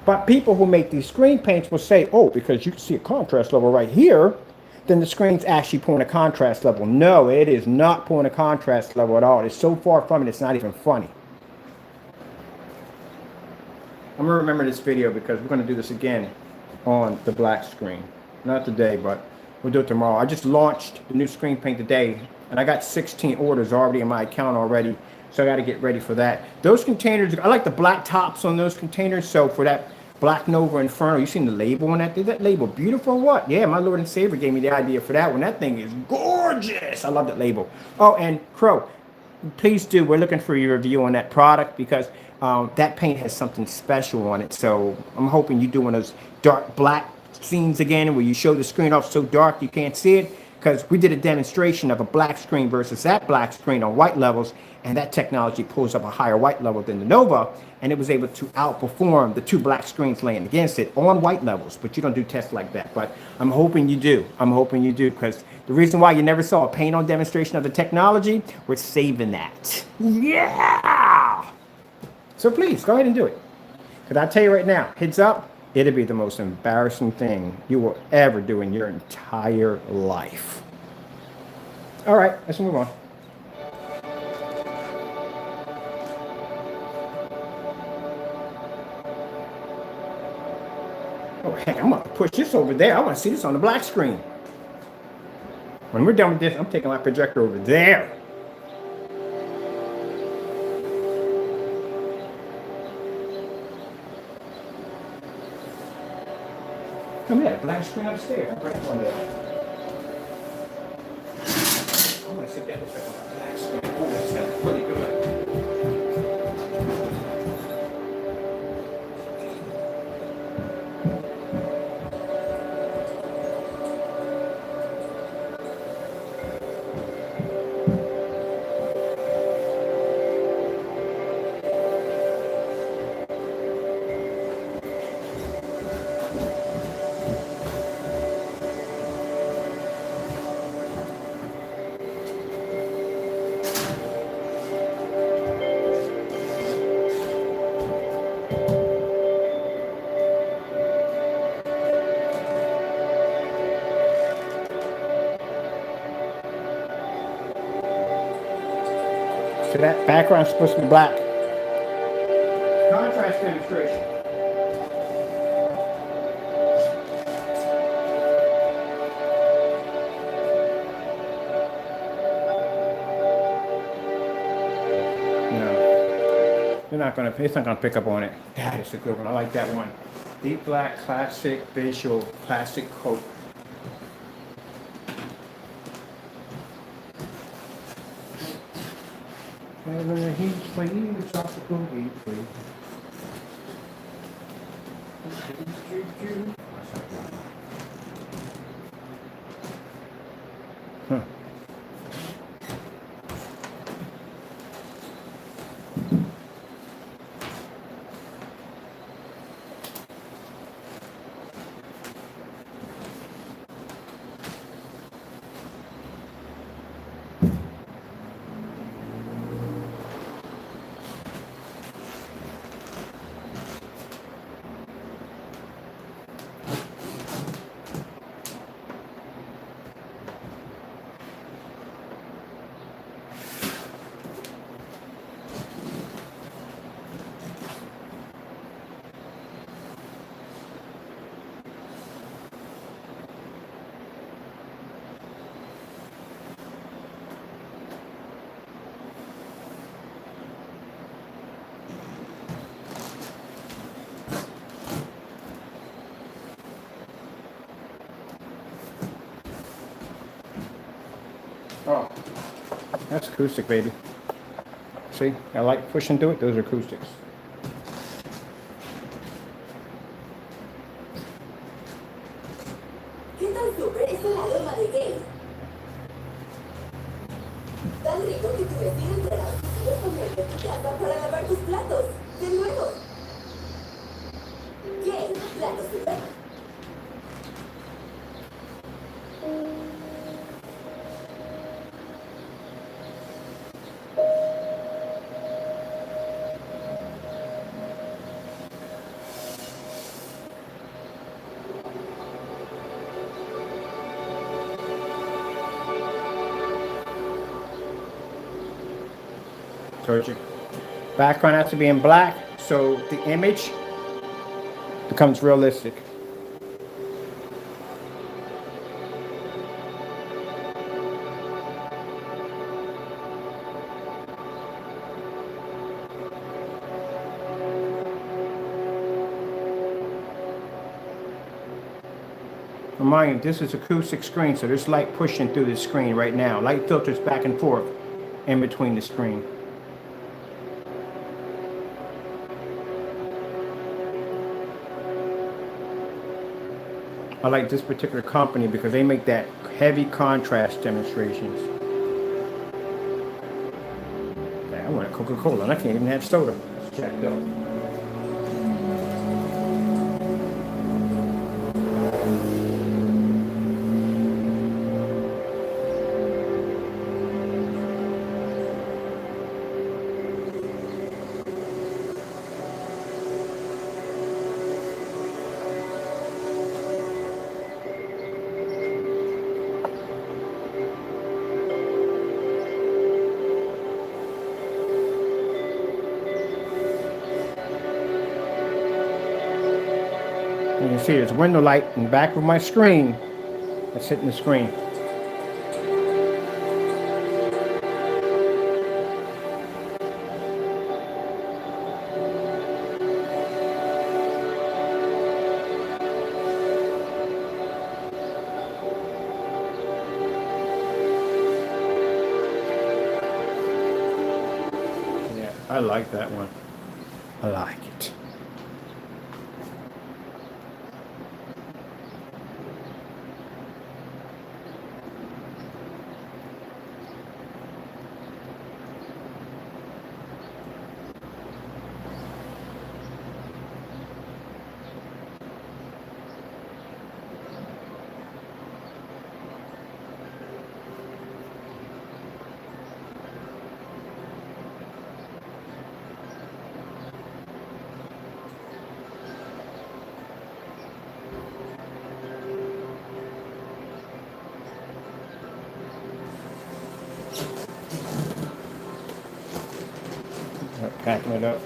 But people who make these screen paints will say, oh, because you can see a contrast level right here, then the screen's actually pulling a contrast level. No, it is not pulling a contrast level at all. It's so far from it, it's not even funny. I'm going to remember this video because we're going to do this again on the black screen. Not today, but we'll do it tomorrow. I just launched the new screen paint today, and I got 16 orders already in my account already. So I got to get ready for that. Those containers, I like the black tops on those containers. So for that Black Nova Inferno, you seen the label on that? Is that label beautiful or what? Yeah, my Lord and Savior gave me the idea for that one. That thing is gorgeous. I love that label. Oh, and Crow, please do. We're looking for your review on that product because that paint has something special on it. So I'm hoping you do one of those dark black scenes again where you show the screen off so dark you can't see it. Because we did a demonstration of a black screen versus that black screen on white levels, and that technology pulls up a higher white level than the Nova, and it was able to outperform the two black screens laying against it on white levels. But you don't do tests like that. But I'm hoping you do. I'm hoping you do, because the reason why you never saw a paint-on demonstration of the technology, we're saving that. Yeah! So please, go ahead and do it. Because I'll tell you right now, heads up, it'll be the most embarrassing thing you will ever do in your entire life. All right, let's move on. Oh, heck, I'm going to push this over there. I want to see this on the black screen. When we're done with this, I'm taking my projector over there. Come here, black screen upstairs. I'm right on there. I'm going to sit down and check on the black screen. Oh, that sounds really good. So that background is supposed to be black. Contrast demonstration. No, it's not gonna pick up on it. That is a good one. I like that one. Deep black, classic visual, classic coat. Having a heat wave, tropical heat wave. Huh. Oh, that's acoustic, baby. See, I like pushing through it. Those are acoustics. ¿Qué tan súper es el aroma de gay? Tan rico que tu vecino entrará a ponerte tu casa para lavar tus platos. De nuevo. Gay, plato súper. Told you. Background has to be in black, so the image becomes realistic. Remind you, this is acoustic screen, so there's light pushing through the screen right now. Light filters back and forth in between the screen. I like this particular company because they make that heavy contrast demonstrations. Yeah, I want a Coca-Cola and I can't even have soda. It's jacked up. You can see there's window light in the back of my screen that's hitting the screen. Yeah, I like that one. I like it. Packing it up.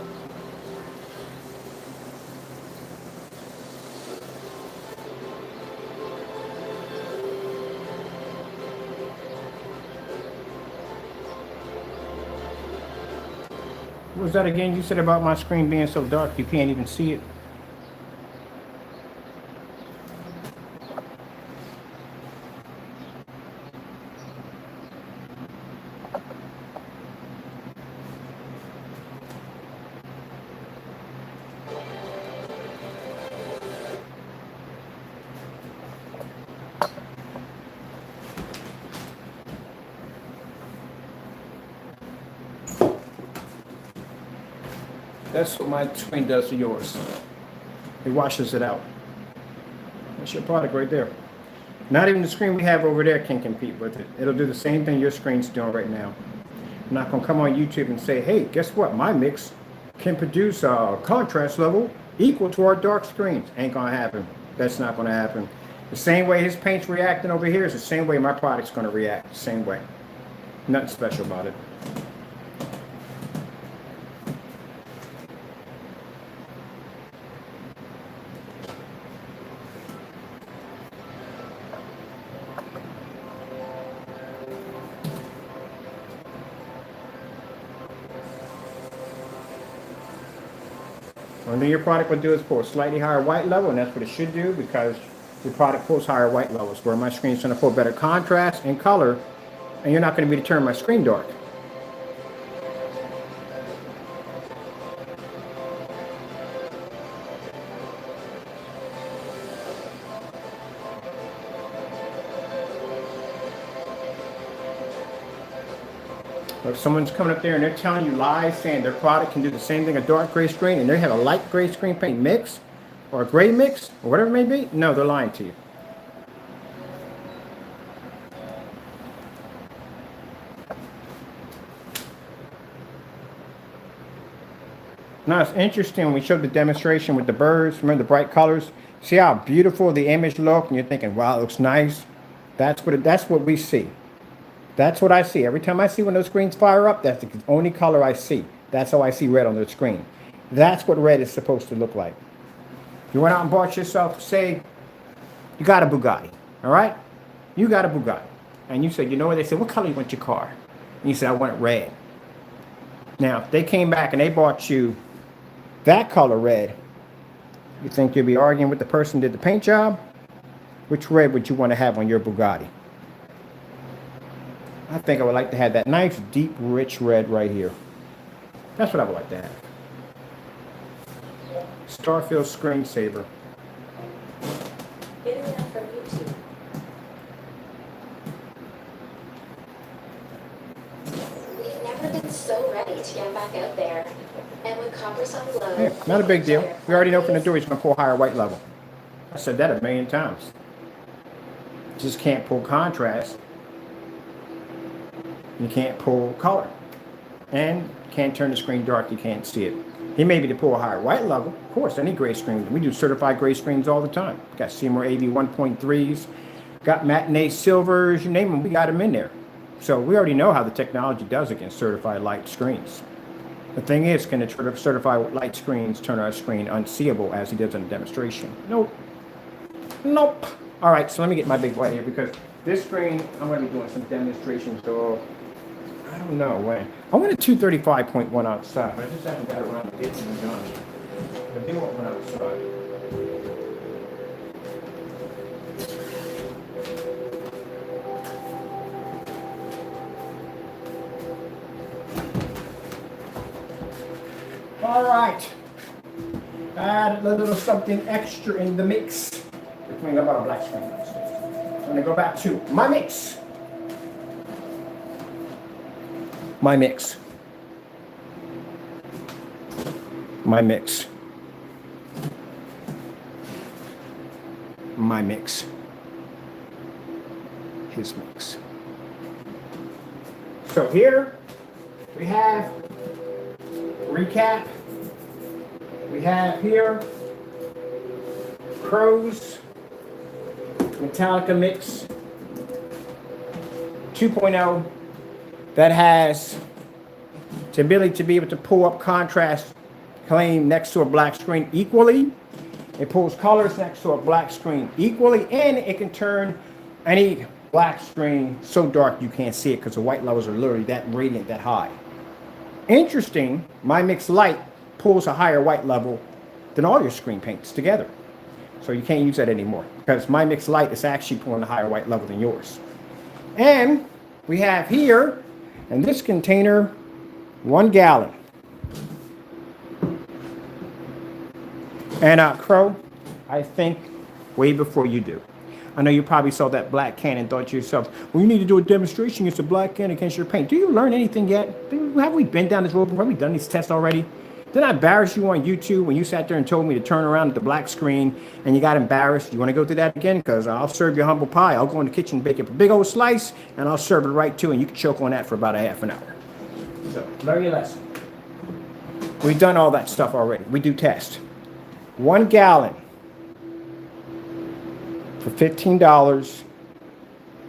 What was that again you said about my screen being so dark you can't even see it? That's what my screen does to yours. It washes it out. That's your product right there. Not even the screen we have over there can compete with it. It'll do the same thing your screen's doing right now. I'm not gonna come on YouTube and say, hey, guess what? My mix can produce a contrast level equal to our dark screens. Ain't gonna happen. That's not gonna happen. The same way his paint's reacting over here is the same way my product's gonna react. The same way. Nothing special about it. One thing your product would do is pull a slightly higher white level, and that's what it should do because your product pulls higher white levels, where my screen's going to pull better contrast and color, and you're not going to be turning my screen dark. Or if someone's coming up there and they're telling you lies, saying their product can do the same thing a dark gray screen, and they have a light gray screen paint mix, or a gray mix, or whatever it may be, no, they're lying to you. Now it's interesting when we showed the demonstration with the birds, remember the bright colors? See how beautiful the image looked, and you're thinking, wow, it looks nice. That's what we see. That's what I see. Every time I see one of those screens fire up, that's the only color I see. That's how I see red on the screen. That's what red is supposed to look like. You went out and bought yourself, say, you got a Bugatti, all right? You got a Bugatti. And you said, you know what? They said, what color you want your car? And you said, I want it red. Now, if they came back and they bought you that color red, you think you'd be arguing with the person who did the paint job? Which red would you want to have on your Bugatti? I think I would like to have that nice, deep, rich red right here. That's what I would like to have. Starfield screensaver. Internet from YouTube. We've never been so ready to get back out there. And with coppers on low, Hey, not a big deal. We already know from the door he's going to pull higher white level. I said that a million times. Just can't pull contrast. You can't pull color. And can't turn the screen dark. You can't see it. He may be to pull a higher white level. Of course, any gray screen. We do certified gray screens all the time. Got Seymour AV 1.3s. Got matinee silvers. You name them, we got them in there. So we already know how the technology does against certified light screens. The thing is, can the certified light screens turn our screen unseeable as he does in the demonstration? Nope. Nope. All right, so let me get my big white here because this screen, I'm going to be doing some demonstrations. So I don't know when. I want a 235.1 outside, but I just haven't got around to getting it done. I do want one outside. All right. Add a little something extra in the mix. Between about a black screen. I'm going to go back to my mix. My mix. My mix. My mix. His mix. So here we have recap. We have here Crow's Metallica Mix 2.0 that has the ability to be able to pull up contrast claim next to a black screen equally. It pulls colors next to a black screen equally, and it can turn any black screen so dark you can't see it because the white levels are literally that radiant, that high. Interesting, My Mix Light pulls a higher white level than all your screen paints together. So you can't use that anymore because My Mix Light is actually pulling a higher white level than yours. And we have here in this container 1 gallon. And Crow, I think way before you do. I know you probably saw that black can and thought to yourself, well, you need to do a demonstration against a black can against your paint. Do you learn anything yet? Have we been down this road? Have we done these tests already? Did I embarrass you on YouTube when you sat there and told me to turn around at the black screen and you got embarrassed? You want to go through that again? Because I'll serve you humble pie. I'll go in the kitchen, bake up a big old slice, and I'll serve it right to you, and you can choke on that for about a half an hour. So, learn your lesson. We've done all that stuff already. We do tests. 1 gallon for $15,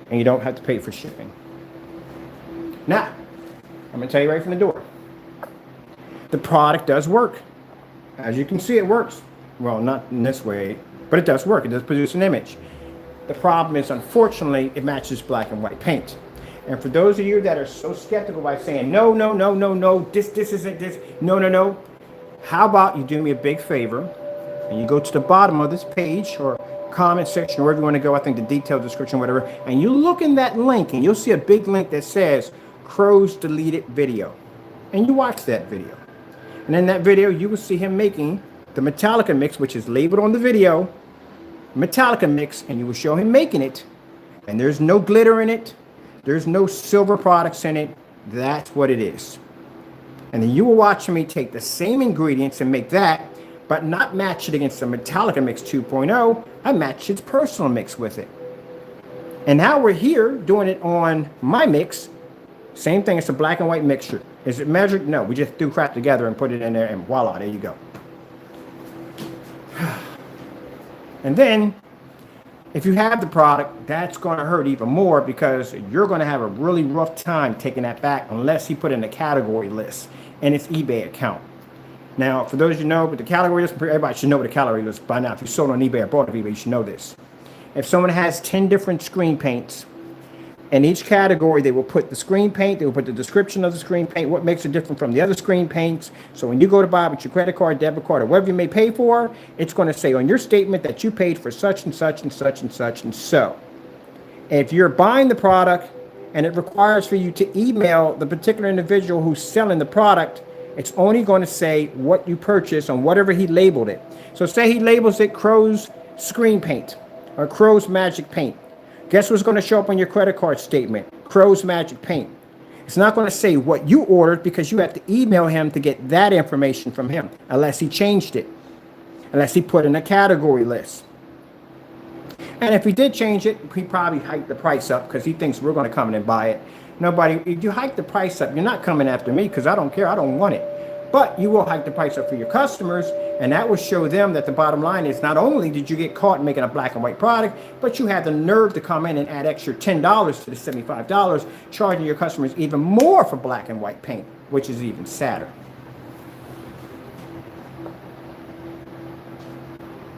and you don't have to pay for shipping. Now, I'm going to tell you right from the door. The product does work. As you can see, it works. Well, not in this way, but it does work. It does produce an image. The problem is, unfortunately, it matches black and white paint. And for those of you that are so skeptical by saying, no, no, no, no, no, this isn't this, no, no, no, how about you do me a big favor and you go to the bottom of this page or comment section, wherever you want to go, I think the detailed description, whatever, and you look in that link and you'll see a big link that says Crow's deleted video. And you watch that video. And in that video, you will see him making the Metallica mix, which is labeled on the video, Metallica mix, and you will show him making it. And there's no glitter in it. There's no silver products in it. That's what it is. And then you will watch me take the same ingredients and make that, but not match it against the Metallica Mix 2.0. I match its personal mix with it. And now we're here doing it on my mix. Same thing, it's a black and white mixture. Is it measured? No, we just threw crap together and put it in there and voila, there you go. And then, if you have the product, that's going to hurt even more because you're going to have a really rough time taking that back unless he put in a category list in his eBay account. Now, for those of you who know, but the category list, everybody should know what a category list by now. If you sold on eBay or bought on eBay, you should know this. If someone has 10 different screen paints, in each category, they will put the screen paint, they will put the description of the screen paint, what makes it different from the other screen paints. So when you go to buy with your credit card, debit card, or whatever you may pay for, it's going to say on your statement that you paid for such and such and such and such and so. If you're buying the product and it requires for you to email the particular individual who's selling the product, it's only going to say what you purchased on whatever he labeled it. So say he labels it Crow's Screen Paint or Crow's Magic Paint. Guess what's going to show up on your credit card statement? Crow's Magic Paint. It's not going to say what you ordered because you have to email him to get that information from him, unless he changed it, unless he put in a category list. And if he did change it, he probably hiked the price up because he thinks we're going to come in and buy it. Nobody, if you hike the price up, you're not coming after me because I don't care. I don't want it. But you will hike the price up for your customers, and that will show them that the bottom line is not only did you get caught making a black and white product, but you had the nerve to come in and add extra $10 to the $75, charging your customers even more for black and white paint, which is even sadder.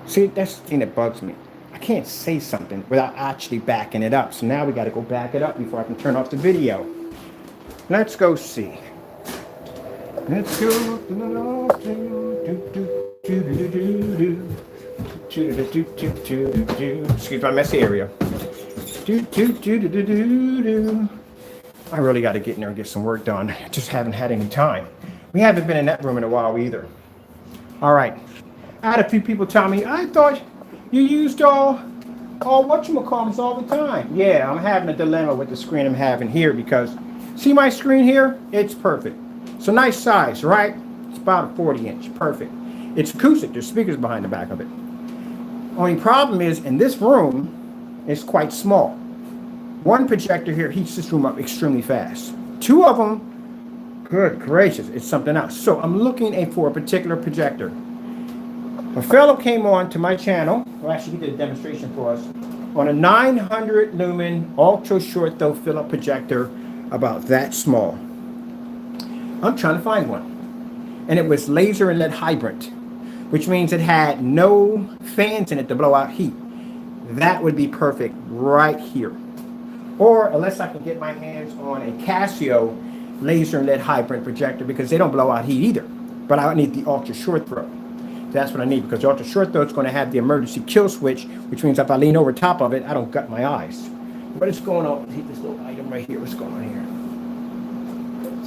See, that's the thing that bugs me. I can't say something without actually backing it up. So now we got to go back it up before I can turn off the video. Let's go see. Let's go. Excuse my messy area. I really got to get in there and get some work done. I just haven't had any time. We haven't been in that room in a while either. All right. I had a few people tell me, I thought you used all whatchamacallits all the time. Yeah, I'm having a dilemma with the screen I'm having here because, see my screen here? It's perfect. It's a nice size, right? It's about a 40-inch. Perfect. It's acoustic. There's speakers behind the back of it. Only problem is, in this room, it's quite small. One projector here heats this room up extremely fast. Two of them, good gracious, it's something else. So I'm looking for a particular projector. A fellow came on to my channel, well actually he did a demonstration for us, on a 900 lumen ultra short throw fill-up projector about that small. I'm trying to find one. And it was laser and lead hybrid, which means it had no fans in it to blow out heat. That would be perfect right here. Or unless I can get my hands on a Casio laser and lead hybrid projector, because they don't blow out heat either. But I need the ultra short throw. That's what I need, because the ultra short throw is going to have the emergency kill switch, which means if I lean over top of it, I don't gut my eyes. What is going on? Let's hit this little item right here. What's going on here?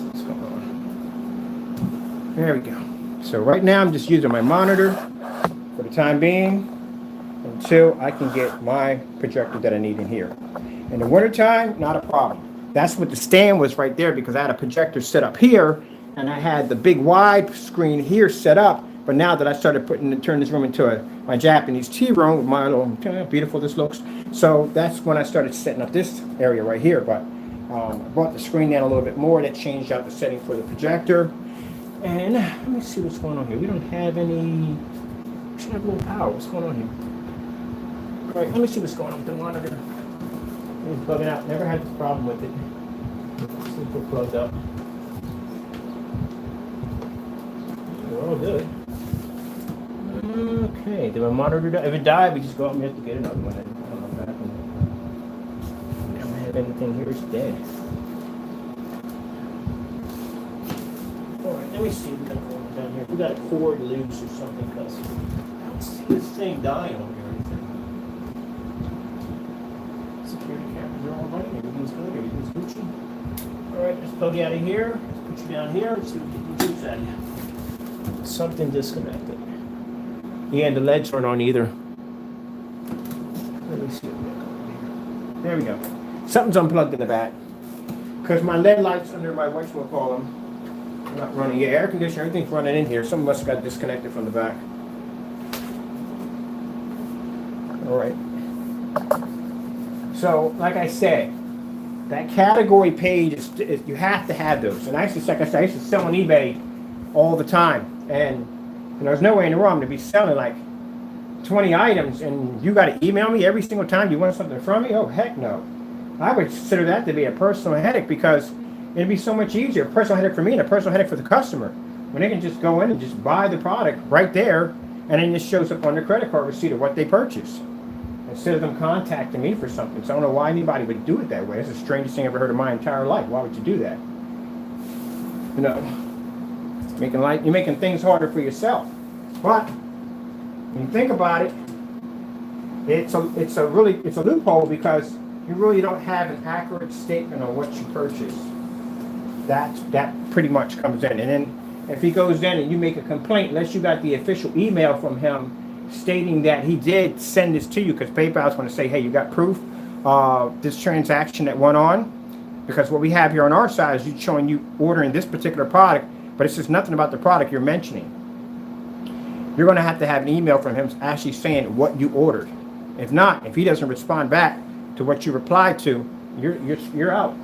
What's going on? There we go. So right now I'm just using my monitor for the time being until I can get my projector that I need in here. In the wintertime, not a problem. That's what the stand was right there, because I had a projector set up here and I had the big wide screen here set up. But now that I started turn this room into my Japanese tea room with my little, beautiful this looks. So that's when I started setting up this area right here. But I brought the screen down a little bit more. That changed out the setting for the projector. And let me see what's going on here. We don't have any, we should have a little power. What's going on here? All right, let me see what's going on with the monitor. It's plugging out. Never had this problem with it. Let's see if we're plugged up. We're all good. Okay, did my monitor die? If it died, we just go out and we have to get another one. I don't know if that happened. I don't have anything here. It's dead. Alright, let me see. We got a cord down here. We got a cord loose or something, because I don't see this thing dying on here or anything. Security cameras are all running. Everything's good. Everything's Gucci. Alright, let's plug you out of here. Let's put you down here. Let's see if we can get the juice out of you. Something disconnected. Yeah, and the LEDs aren't on either. Let me see what we got going here. There we go. Something's unplugged in the back. Because my LED lights under my whatchamacallem are not running. Yeah, air conditioner, everything's running in here. Some of us got disconnected from the back. Alright. So, like I said, that category page, is you have to have those. And actually, like I said, I used to sell on eBay all the time. And there's no way in the world I'm going to be selling like 20 items and you got to email me every single time you want something from me? Oh, heck no. I would consider that to be a personal headache, because it'd be so much easier. A personal headache for me and a personal headache for the customer. When they can just go in and just buy the product right there, and then it shows up on their credit card receipt of what they purchased, instead of them contacting me for something. So I don't know why anybody would do it that way. It's the strangest thing I've ever heard in my entire life. Why would you do that? You know, you're making things harder for yourself. But when you think about it, it's a loophole, because you really don't have an accurate statement on what you purchased. That pretty much comes in. And then if he goes in and you make a complaint, unless you got the official email from him stating that he did send this to you, because PayPal's going to say, hey, you got proof of this transaction that went on? Because what we have here on our side is showing you ordering this particular product, but it's just nothing about the product you're mentioning. You're going to have an email from him actually saying what you ordered. If not, if he doesn't respond back to what you replied to, you're out.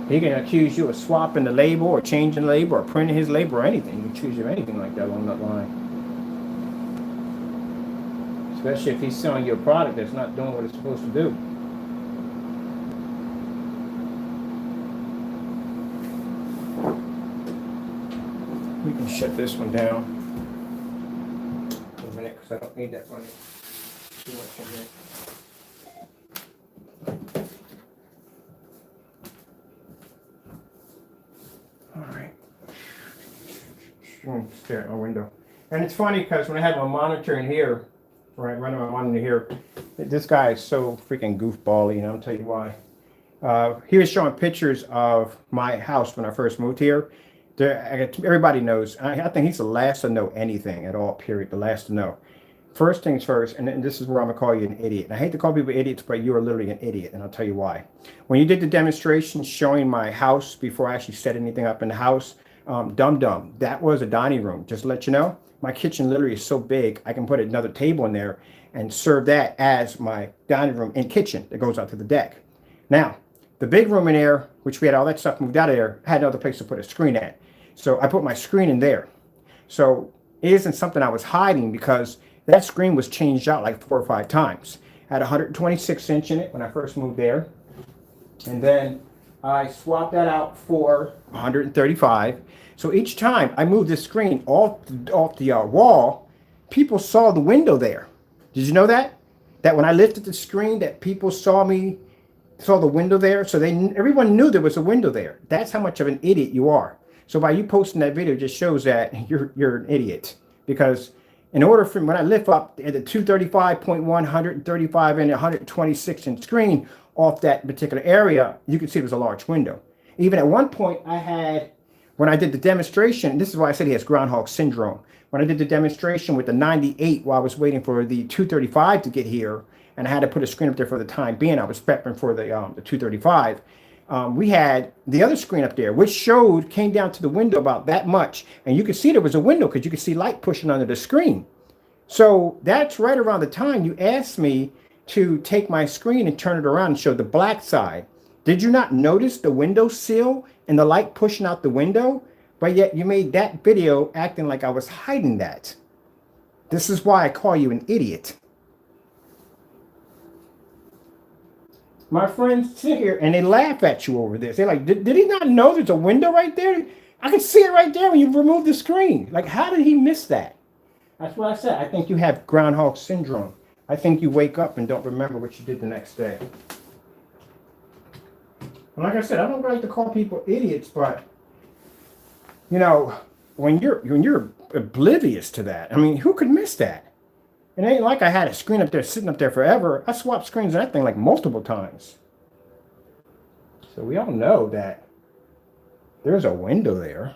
He can accuse you of swapping the label or changing the label or printing his label or anything. He can accuse you of anything like that along that line. Especially if he's selling you a product that's not doing what it's supposed to do. We can shut this one down for a minute, because I don't need that running too much in here. All right. Stare at my window. And it's funny, because when I have my monitor in here, right, running my monitor here, this guy is so freaking goofbally, and I'll tell you why. He was showing pictures of my house when I first moved here. Everybody knows. I think he's the last to know anything at all, period. The last to know. First things first, and this is where I'm going to call you an idiot. And I hate to call people idiots, but you are literally an idiot, and I'll tell you why. When you did the demonstration showing my house before I actually set anything up in the house, dumb, that was a dining room. Just to let you know, my kitchen literally is so big, I can put another table in there and serve that as my dining room and kitchen that goes out to the deck. Now, the big room in there, which we had all that stuff moved out of there, had no other place to put a screen at. So I put my screen in there. So it isn't something I was hiding, because that screen was changed out like 4 or 5 times. I had 126 inch in it when I first moved there. And then I swapped that out for 135. So each time I moved the screen off the wall, people saw the window there. Did you know that? That when I lifted the screen, that people saw the window there. So everyone knew there was a window there. That's how much of an idiot you are. So by you posting that video, just shows that you're an idiot. Because in order for when I lift up the 235.1, 135 and 126 inch screen off that particular area, you can see it was a large window. Even at one point when I did the demonstration, this is why I said he has groundhog syndrome. When I did the demonstration with the 98 while I was waiting for the 235 to get here, and I had to put a screen up there for the time being, I was prepping for the 235. We had the other screen up there, which came down to the window about that much. And you could see there was a window because you could see light pushing under the screen. So that's right around the time you asked me to take my screen and turn it around and show the black side. Did you not notice the window sill and the light pushing out the window? But yet you made that video acting like I was hiding that. This is why I call you an idiot. My friends sit here and they laugh at you over this. They're like, did he not know there's a window right there? I can see it right there when you remove the screen. Like, how did he miss that? That's what I said. I think you have groundhog syndrome. I think you wake up and don't remember what you did the next day. And like I said, I don't like to call people idiots, but you know, when you're oblivious to that, I mean, who could miss that? It ain't like I had a screen up there sitting up there forever. I swapped screens on that thing like multiple times. So we all know that there's a window there.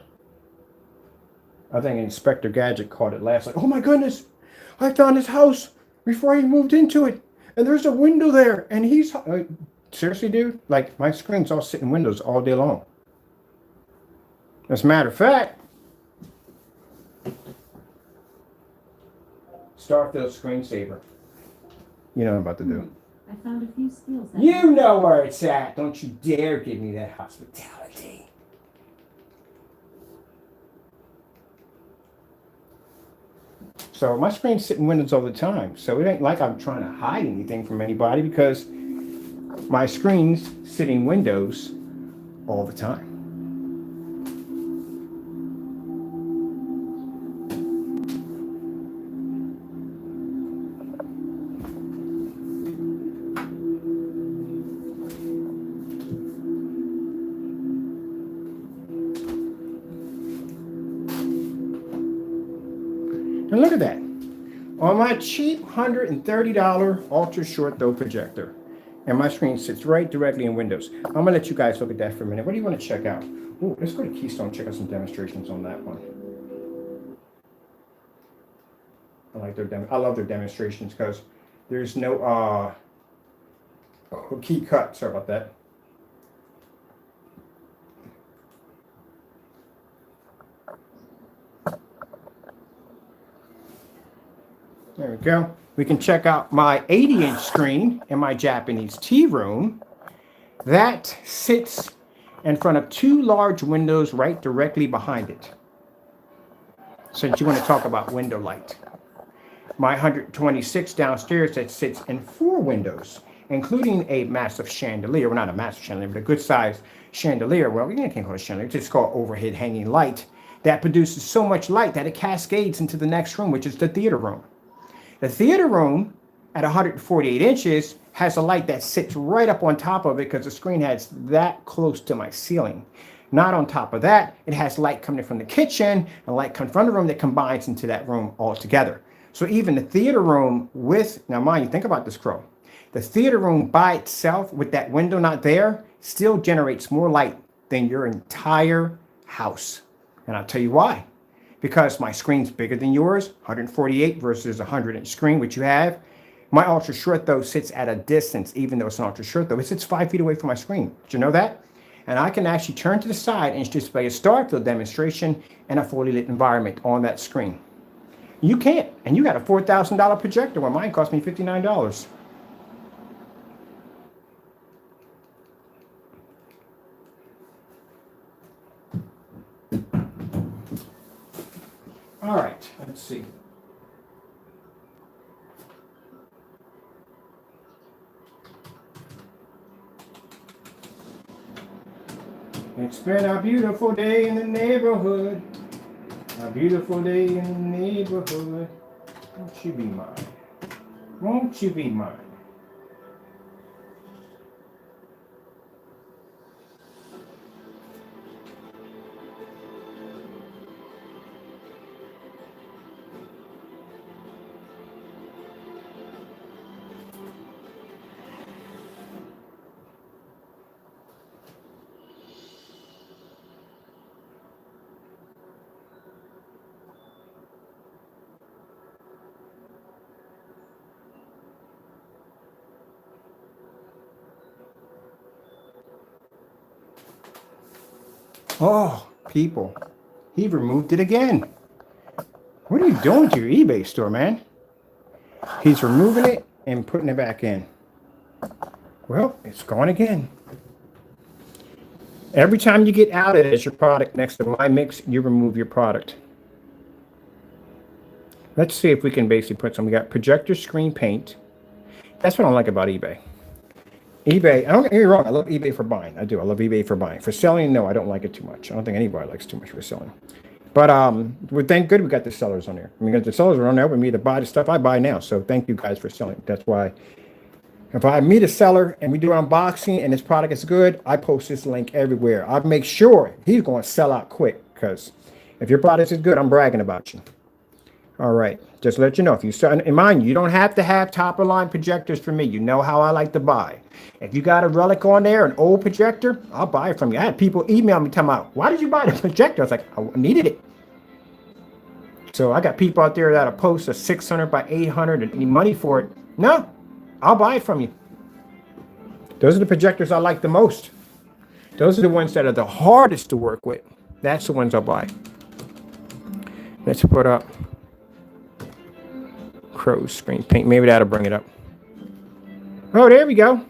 I think Inspector Gadget caught it last. Like, oh my goodness, I found his house before he moved into it. And there's a window there. And he's... seriously, dude? Like, my screen's all sitting in windows all day long. As a matter of fact, Starfield screensaver. You know what I'm about to do. I found a few skills. You know where it's at. Don't you dare give me that hospitality. So my screen's sitting in windows all the time. So it ain't like I'm trying to hide anything from anybody because my screen's sitting windows all the time. And look at that. On my cheap $130 ultra short throw projector. And my screen sits right directly in Windows. I'm going to let you guys look at that for a minute. What do you want to check out? Ooh, let's go to Keystone, check out some demonstrations on that one. I love their demonstrations because there's no key cut. Sorry about that. There we go. We can check out my 80-inch screen in my Japanese tea room. That sits in front of two large windows right directly behind it. Since you want to talk about window light. My 126 downstairs that sits in four windows, including a massive chandelier. Well, not a massive chandelier, but a good-sized chandelier. Well, you can't call it a chandelier. It's just called overhead hanging light that produces so much light that it cascades into the next room, which is the theater room. The theater room at 148 inches has a light that sits right up on top of it because the screen has that close to my ceiling. Not on top of that, it has light coming from the kitchen and light coming from the room that combines into that room altogether. So even the theater room now mind you, think about this, Crow. The theater room by itself with that window not there still generates more light than your entire house. And I'll tell you why. Because my screen's bigger than yours, 148 versus 100-inch screen, which you have. My ultra short though sits at a distance, even though it's an ultra short though. It sits 5 feet away from my screen. Did you know that? And I can actually turn to the side and display a Starfield demonstration in a fully lit environment on that screen. You can't. And you got a $4,000 projector where mine cost me $59. All right, let's see. It's been a beautiful day in the neighborhood. A beautiful day in the neighborhood. Won't you be mine? Won't you be mine? Oh, people, he removed it again. What are you doing to your eBay store, man? He's removing it and putting it back in. Well, it's gone again. Every time you get out as your product next to my mix, you remove your product. Let's see if we can basically put some. We got projector screen paint. That's what I don't like about eBay. eBay, I don't get me wrong, I love eBay for buying. I do. I love eBay for buying. For selling, no, I don't like it too much. I don't think anybody likes too much for selling. But we're thank good we got the sellers on there. I mean, the sellers are on there with me to buy the stuff I buy now. So thank you guys for selling. That's why if I meet a seller and we do an unboxing and this product is good, I post this link everywhere. I make sure he's going to sell out quick, because if your product is good, I'm bragging about you. All right, just to let you know, if you sell, and mind you, you don't have to have top of line projectors for me. You know how I like to buy. If you got a relic on there, an old projector, I'll buy it from you. I had people email me telling me, why did you buy the projector? I was like, I needed it. So I got people out there that'll post a 600 by 800 and need money for it. No, I'll buy it from you. Those are the projectors I like the most. Those are the ones that are the hardest to work with. That's the ones I'll buy. Let's put up Crow's screen paint. Maybe that'll bring it up. Oh, there we go.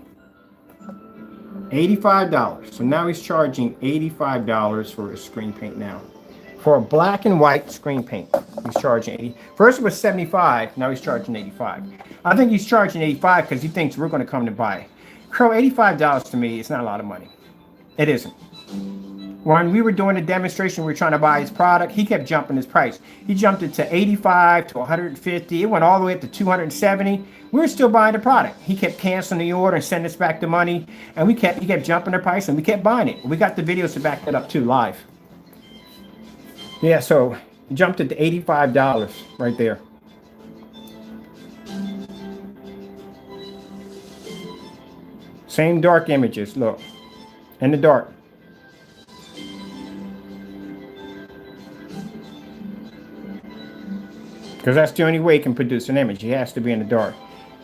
$85. So now he's charging $85 for his screen paint now. For a black and white screen paint, he's charging 80. First it was 75, now he's charging 85. I think he's charging 85 because he thinks we're going to come to buy. Crow, $85 to me is not a lot of money. It isn't. When we were doing a demonstration, we were trying to buy his product, he kept jumping his price. He jumped it to 85 to 150. It went all the way up to 270. We were still buying the product. He kept canceling the order and sending us back the money. And he kept jumping the price and we kept buying it. We got the videos to back that up too, live. Yeah, so he jumped it to $85 right there. Same dark images, look. In the dark. Because that's the only way he can produce an image. He has to be in the dark.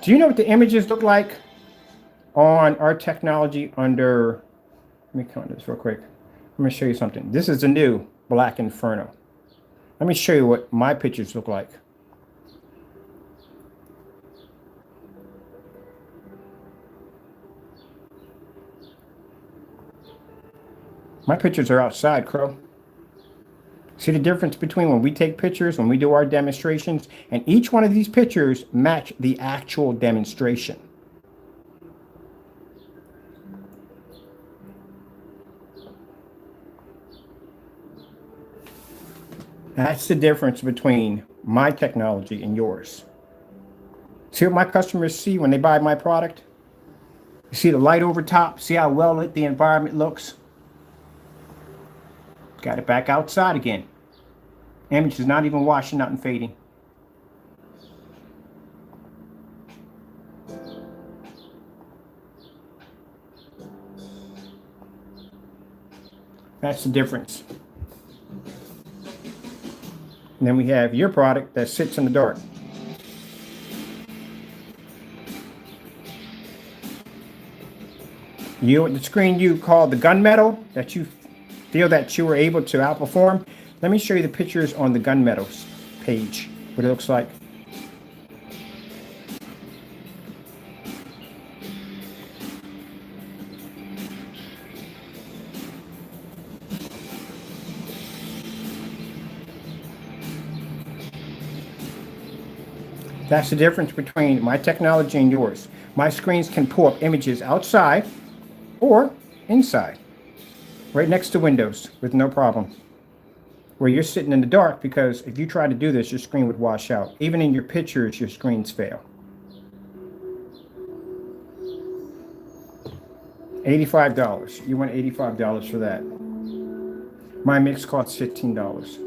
Do you know what the images look like on our technology under... Let me count this real quick. Let me show you something. This is the new Black Inferno. Let me show you what my pictures look like. My pictures are outside, Crow. See the difference between when we take pictures, when we do our demonstrations, and each one of these pictures match the actual demonstration. That's the difference between my technology and yours. See what my customers see when they buy my product? You see the light over top? See how well lit the environment looks? Got it back outside again. Image is not even washing out and fading. That's the difference. And then we have your product that sits in the dark. The screen you call the gunmetal that you feel that you were able to outperform. Let me show you the pictures on the gunmetals page, what it looks like. That's the difference between my technology and yours. My screens can pull up images outside or inside. right next to windows with no problem. Where you're sitting in the dark, because if you try to do this, your screen would wash out. Even in your pictures, your screens fail. $85. You want $85 for that. My mix costs $15.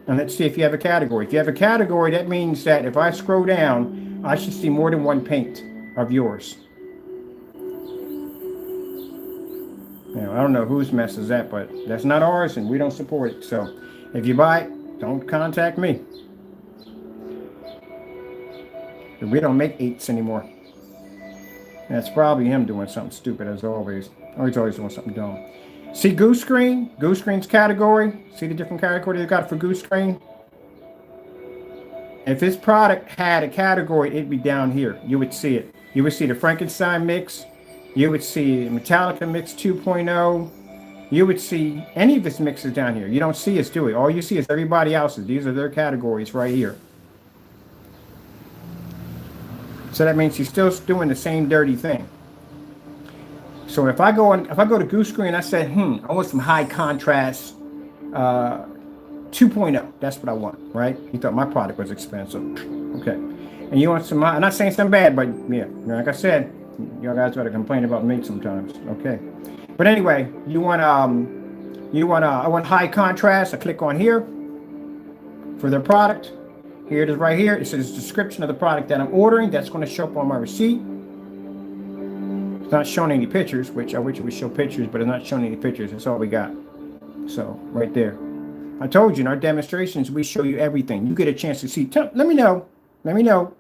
And let's see if you have a category. If you have a category, that means that if I scroll down, I should see more than one paint of yours. Now, I don't know whose mess is that, but that's not ours and we don't support it. So if you buy it, don't contact me. We don't make 8s anymore. That's probably him doing something stupid as always. Oh, he's always doing something dumb. See Goose Screen? Goose Screen's category. See the different category they got for Goose Screen? If this product had a category, it'd be down here. You would see it. You would see the Frankenstein mix. You would see Metallica Mix 2.0. You would see any of this mixes down here. You don't see us, do it. All you see is everybody else's. These are their categories right here. So that means you're still doing the same dirty thing. So if I go to Goose Screen, I said, I want some high contrast 2.0. That's what I want, right? You thought my product was expensive. Okay. And you want some, I'm not saying something bad, but yeah, like I said, y'all guys gotta complain about me sometimes. Okay. But anyway, I want high contrast. I click on here for their product. Here it is right here. It says description of the product that I'm ordering. That's going to show up on my receipt. It's not showing any pictures, which I wish it would show pictures, but it's not showing any pictures. That's all we got. So right there. I told you in our demonstrations, we show you everything. You get a chance to see. Let me know. Let me know.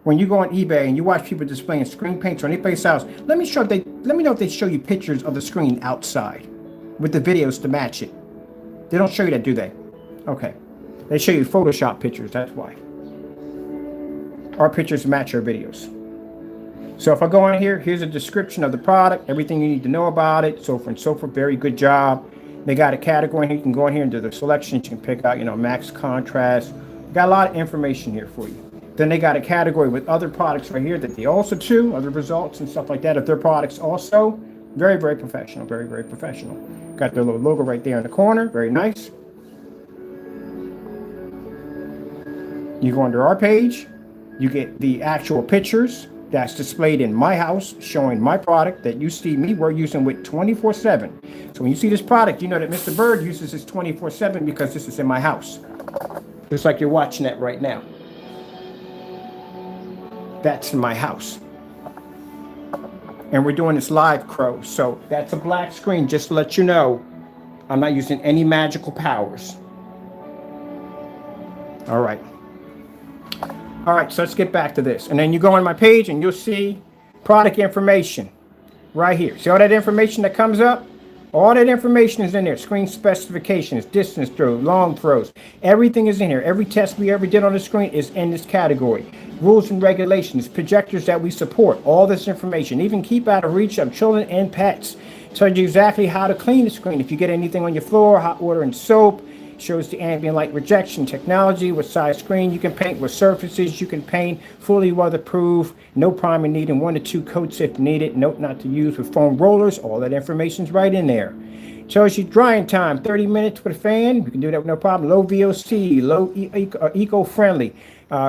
When you go on eBay and you watch people displaying screen paints or any place else, let me know if they show you pictures of the screen outside with the videos to match it. They don't show you that, do they? Okay. They show you Photoshop pictures, that's why. Our pictures match our videos. So if I go in here, here's a description of the product, everything you need to know about it, so forth and so forth. Very good job. They got a category here. You can go in here and do the selections. You can pick out, max contrast. Got a lot of information here for you. Then they got a category with other products right here that they also do, other results and stuff like that of their products also. Very, very professional, very, very professional. Got their little logo right there in the corner, very nice. You go under our page, you get the actual pictures that's displayed in my house showing my product that you see we're using with 24/7. So when you see this product, you know that Mr. Bird uses this 24/7 because this is in my house. Just like you're watching that right now. That's in my house. And we're doing this live, Crow. So that's a black screen, just to let you know. I'm not using any magical powers. All right. All right, so let's get back to this. And then you go on my page and you'll see product information right here. See all that information that comes up? All that information is in there. Screen specifications, distance throw, long throws. Everything is in here. Every test we ever did on the screen is in this category. Rules and regulations, projectors that we support, all this information. Even keep out of reach of children and pets. Tells you exactly how to clean the screen. If you get anything on your floor, hot water and soap. Shows the ambient light rejection technology, what size screen you can paint, what surfaces you can paint, fully weatherproof, no primer needed, 1 to 2 coats if needed, note not to use with foam rollers, all that information's right in there. Shows you drying time, 30 minutes with a fan, you can do that with no problem, low VOC, low eco-friendly,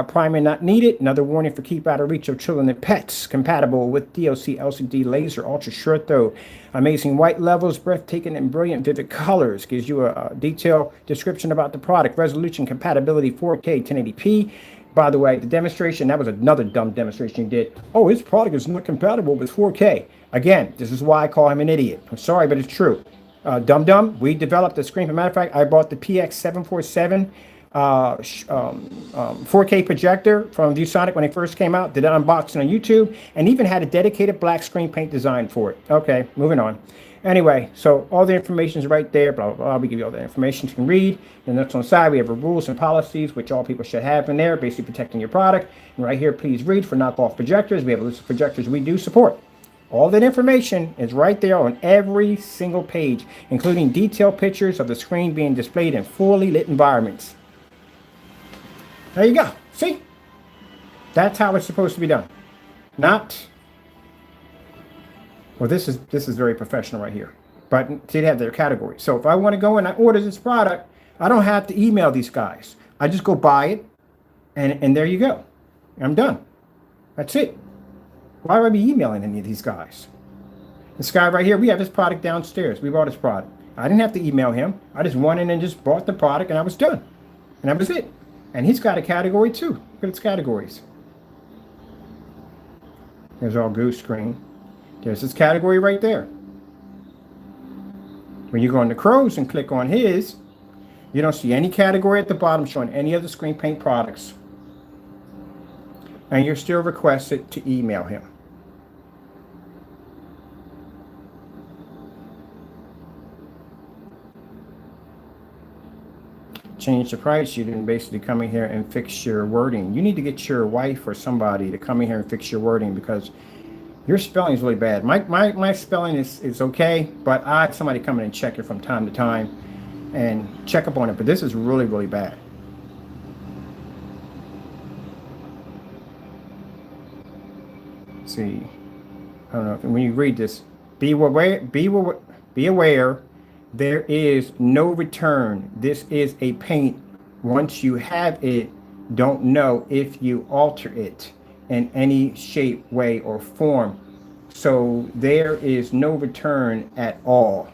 primer not needed, another warning for keep out of reach of children and pets, compatible with DLC LCD laser, ultra short throw, amazing white levels, breathtaking and brilliant vivid colors, gives you a detailed description about the product, resolution, compatibility, 4K, 1080p. By the way, the demonstration, that was another dumb demonstration you did. Oh, his product is not compatible with 4K. Again, this is why I call him an idiot. I'm sorry, but it's true. Dum-dum, we developed the screen. As a matter of fact, I bought the PX747 4K projector from ViewSonic when they first came out, did an unboxing on YouTube, and even had a dedicated black screen paint design for it. Okay, moving on. Anyway, so all the information is right there, blah, blah, blah. We give you all the information you can read. And that's on the side, we have our rules and policies, which all people should have in there, basically protecting your product. And right here, please read for knockoff projectors. We have a list of projectors we do support. All that information is right there on every single page, including detailed pictures of the screen being displayed in fully lit environments. There you go. See? That's how it's supposed to be done. Not Well, this is very professional right here. But they have their category. So if I want to go and I order this product, I don't have to email these guys. I just go buy it, and there you go. I'm done. That's it. Why would I be emailing any of these guys? This guy right here, we have his product downstairs. We bought his product. I didn't have to email him. I just went in and just bought the product, and I was done. And that was it. And he's got a category too. Look at its categories. There's all goose screen. There's his category right there. When you go into Crows and click on his, you don't see any category at the bottom showing any other screen paint products. And you're still requested to email him. Change the price. You didn't basically come in here and fix your wording. You need to get your wife or somebody to come in here and fix your wording, because your spelling is really bad. My spelling is okay, but I had somebody come in and check it from time to time and check up on it. But this is really, really bad. Let's see, I don't know if, when you read this, be aware. There is no return. This is a paint. Once you have it, don't know if you alter it in any shape, way, or form. So there is no return at all.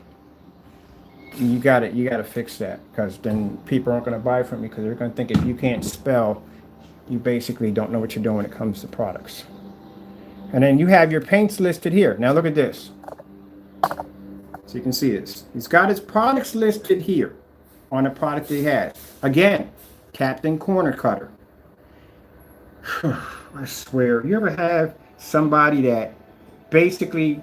You gotta fix that, because then people aren't gonna buy from you, because they're gonna think if you can't spell, you basically don't know what you're doing when it comes to products. And then you have your paints listed here. Now look at this. So you can see this. He's got his products listed here on the product that he has. Again, Captain Corner Cutter. I swear, you ever have somebody that basically,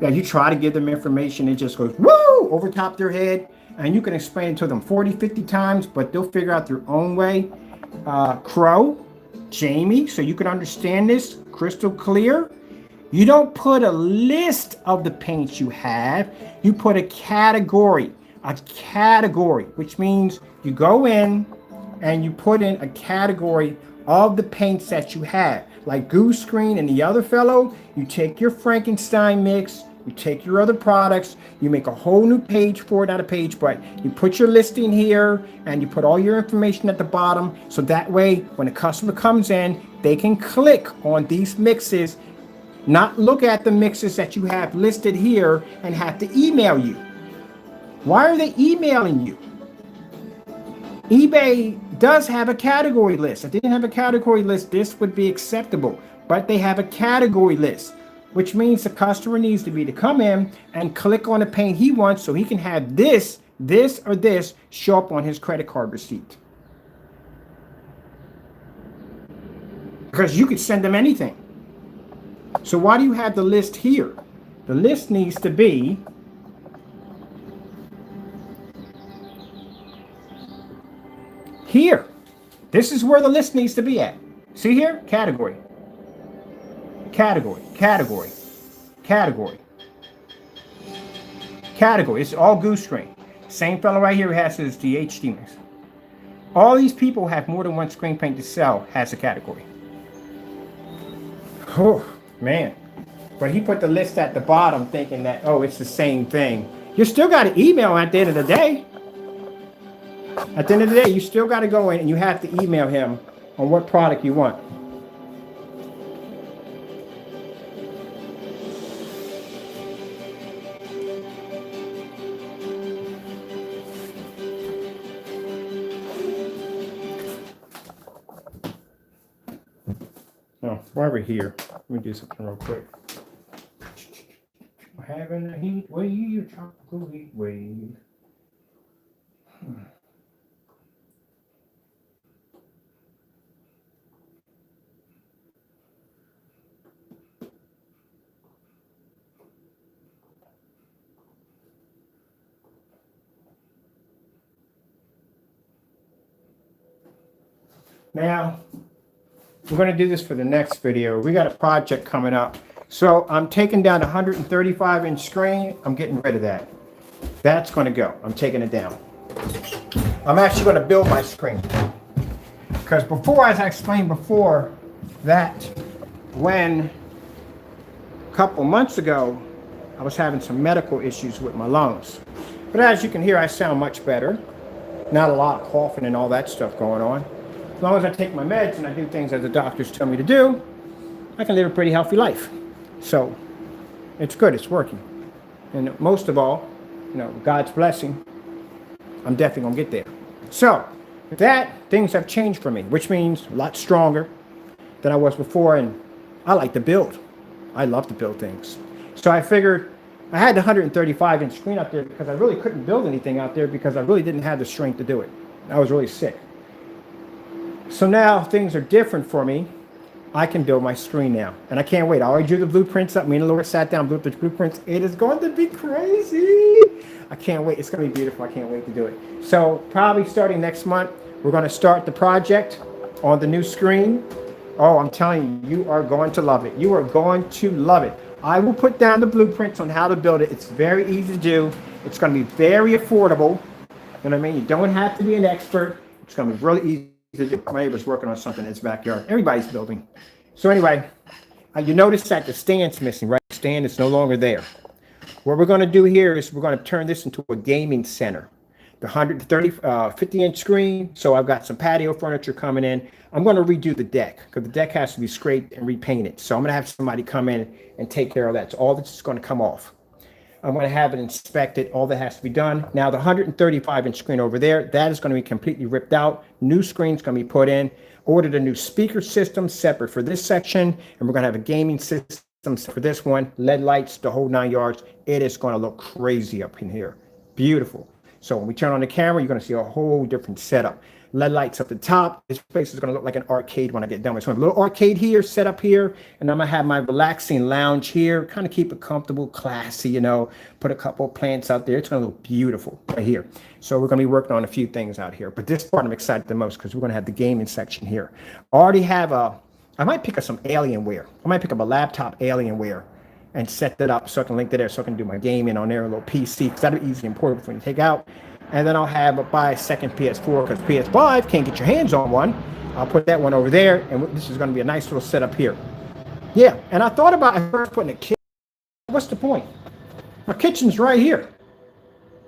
that you try to give them information, it just goes, woo, over top their head, and you can explain it to them 40, 50 times, but they'll figure out their own way. Crow, Jamie, so you can understand this crystal clear. You don't put a list of the paints you have. You put a category, which means you go in and you put in a category of the paints that you have. Like Goose Screen and the other fellow, you take your Frankenstein mix, you take your other products, you make a whole new page for it, not a page, but you put your listing here and you put all your information at the bottom. So that way, when a customer comes in, they can click on these mixes, not look at the mixes that you have listed here and have to email you. Why are they emailing you? eBay does have a category list. If they didn't have a category list, this would be acceptable. But they have a category list, which means the customer needs to be to come in and click on the paint he wants, so he can have this, or this show up on his credit card receipt. Because you could send them anything. So why do you have the list here? The list needs to be here. This is where the list needs to be at. See here? Category. Category. Category. Category. Category. It's all Goose Screen. Same fellow right here who has his DHD mix. All these people have more than one screen paint to sell, has a category. Oh, man. But he put the list at the bottom thinking that, oh, it's the same thing. You still got to email at the end of the day. At the end of the day, you still got to go in and you have to email him on what product you want. Oh, while we're here, let me do something real quick. We're having a heat wave, tropical heat wave. Now, we're going to do this for the next video. We got a project coming up. So I'm taking down a 135-inch screen. I'm getting rid of that. That's going to go. I'm taking it down. I'm actually going to build my screen. Because before, as I explained before, that when couple months ago, I was having some medical issues with my lungs. But as you can hear, I sound much better. Not a lot of coughing and all that stuff going on. As long as I take my meds and I do things that the doctors tell me to do, I can live a pretty healthy life. So it's good, it's working. And most of all, you know, God's blessing, I'm definitely gonna get there. So with that, things have changed for me, which means a lot stronger than I was before. And I like to build. I love to build things. So I figured I had the 135-inch screen out there because I really couldn't build anything out there because I really didn't have the strength to do it. I was really sick. So now things are different for me. I can build my screen now. And I can't wait. I already drew the blueprints up. Me and Laura sat down, blew up the blueprints. It is going to be crazy. I can't wait. It's going to be beautiful. I can't wait to do it. So probably starting next month, we're going to start the project on the new screen. Oh, I'm telling you, you are going to love it. You are going to love it. I will put down the blueprints on how to build it. It's very easy to do. It's going to be very affordable. You know what I mean? You don't have to be an expert. It's going to be really easy. My neighbor's working on something in his backyard. Everybody's building. So anyway, you notice that the stand's missing, right? The stand is no longer there. What we're going to do here is we're going to turn this into a gaming center. The 50-inch screen. So I've got some patio furniture coming in. I'm going to redo the deck because the deck has to be scraped and repainted. So I'm going to have somebody come in and take care of that. So all this is going to come off. I'm going to have it inspected. All that has to be done. Now, the 135-inch screen over there, that is going to be completely ripped out. New screen's going to be put in. Ordered a new speaker system separate for this section. And we're going to have a gaming system for this one. LED lights, the whole 9 yards. It is going to look crazy up in here. Beautiful. So when we turn on the camera, you're going to see a whole different setup. LED lights up the top. This place is going to look like an arcade when I get done with it. So a little arcade here, set up here, and I'm going to have my relaxing lounge here, kind of keep it comfortable, classy, you know, put a couple of plants out there. It's going to look beautiful right here. So we're going to be working on a few things out here. But this part I'm excited the most because we're going to have the gaming section here. I already have I might pick up some Alienware. I might pick up a laptop Alienware and set that up so I can link to there so I can do my gaming on there, a little PC, because that'll be easy and portable for you to take out. And then I'll buy a second PS4 because PS5 can't get your hands on one. I'll put that one over there, and this is going to be a nice little setup here. Yeah, and I thought about at first putting a kitchen. What's the point? My kitchen's right here.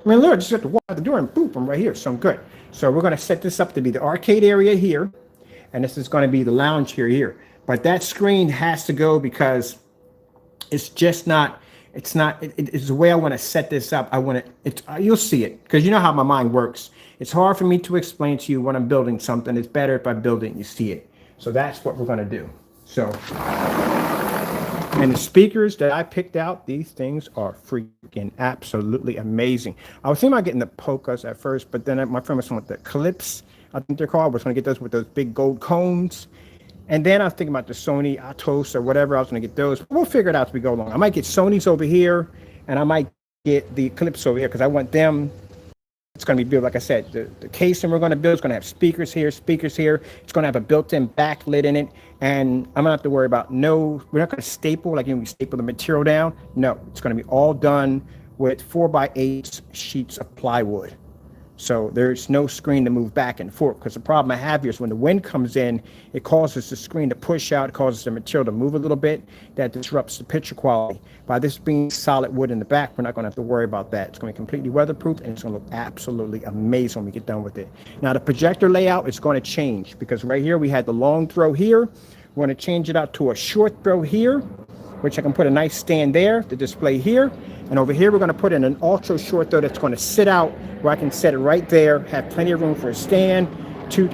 I mean, look, just have to walk out the door and boop, I'm right here, so I'm good. So we're going to set this up to be the arcade area here, and this is going to be the lounge here. But that screen has to go because it's just not. It's the way I want to set this up. You'll see it because you know how my mind works. It's hard for me to explain to you when I'm building something. It's better if I build it and you see it. So that's what we're going to do. So, and the speakers that I picked out, these things are freaking absolutely amazing. I was thinking about getting the polkas at first, but then my friend was talking about the clips, I think they're called. I was going to get those with those big gold cones. And then I was thinking about the Sony Atos or whatever. I was going to get those. We'll figure it out as we go along. I might get Sony's over here, and I might get the clips over here because I want them. It's going to be built, like I said, the casing we're going to build is going to have speakers here. It's going to have a built-in backlit in it. And I'm going to have to worry about we're not going to staple, like we staple the material down. No, it's going to be all done with 4x8 sheets of plywood. So there's no screen to move back and forth because the problem I have here is when the wind comes in, it causes the screen to push out, it causes the material to move a little bit. That disrupts the picture quality. By this being solid wood in the back, we're not going to have to worry about that. It's going to be completely weatherproof and it's going to look absolutely amazing when we get done with it. Now the projector layout is going to change because right here we had the long throw here. We're going to change it out to a short throw here, which I can put a nice stand there to display here. And over here, we're going to put in an ultra short throw that's going to sit out where I can set it right there, have plenty of room for a stand, two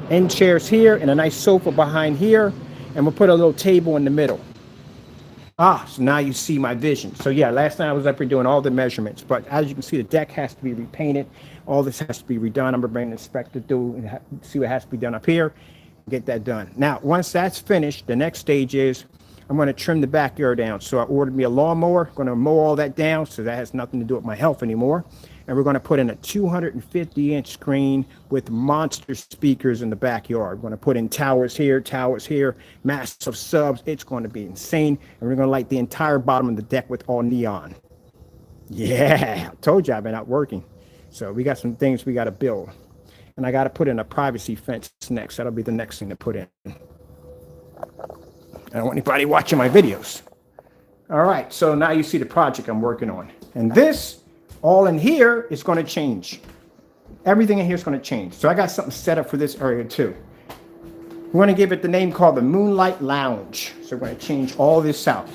end chairs here, and a nice sofa behind here. And we'll put a little table in the middle. So now you see my vision. So yeah, last night I was up here doing all the measurements. But as you can see, the deck has to be repainted. All this has to be redone. I'm going to bring the inspector to do and see what has to be done up here. Get that done. Now, once that's finished, the next stage is I'm going to trim the backyard down. So I ordered me a lawnmower. I'm going to mow all that down so that has nothing to do with my health anymore. And we're going to put in a 250-inch screen with monster speakers in the backyard. We're going to put in towers here, massive subs. It's going to be insane. And we're going to light the entire bottom of the deck with all neon. Yeah, I told you I've been out working. So we got some things we got to build. And I got to put in a privacy fence next. That'll be the next thing to put in. I don't want anybody watching my videos. All right, so now you see the project I'm working on. And this, all in here, is going to change. Everything in here is going to change. So I got something set up for this area too. We're going to give it the name called the Moonlight Lounge. So we're going to change all this out.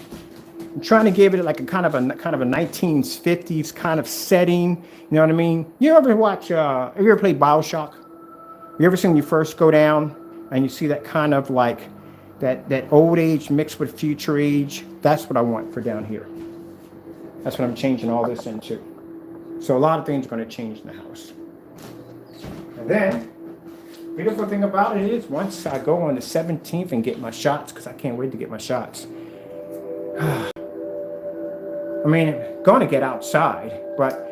I'm trying to give it like a kind of a 1950s kind of setting. You know what I mean? You ever watch, have you ever played BioShock? You ever seen when you first go down and you see that kind of like, that old age mixed with future age? That's what I want for down here. That's what I'm changing all this into. So a lot of things are going to change in the house. And then, beautiful thing about it is once I go on the 17th and get my shots, because I can't wait to get my shots. I mean, going to get outside, but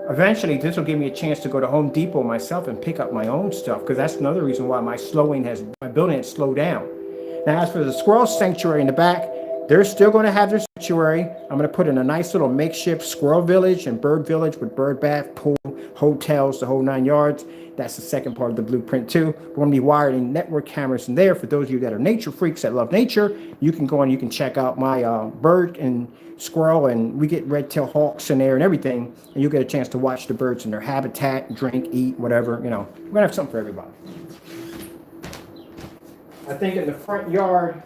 eventually this will give me a chance to go to Home Depot myself and pick up my own stuff, because that's another reason why my building has slowed down. Now, as for the squirrel sanctuary in the back, they're still going to have their sanctuary. I'm going to put in a nice little makeshift squirrel village and bird village with bird bath, pool, hotels, the whole 9 yards. That's the second part of the blueprint too. We're going to be wiring network cameras in there. For those of you that are nature freaks that love nature, you can go and you can check out my bird and squirrel, and we get red-tailed hawks in there and everything, and you'll get a chance to watch the birds in their habitat, drink, eat, whatever. You know, we're going to have something for everybody. I think in the front yard,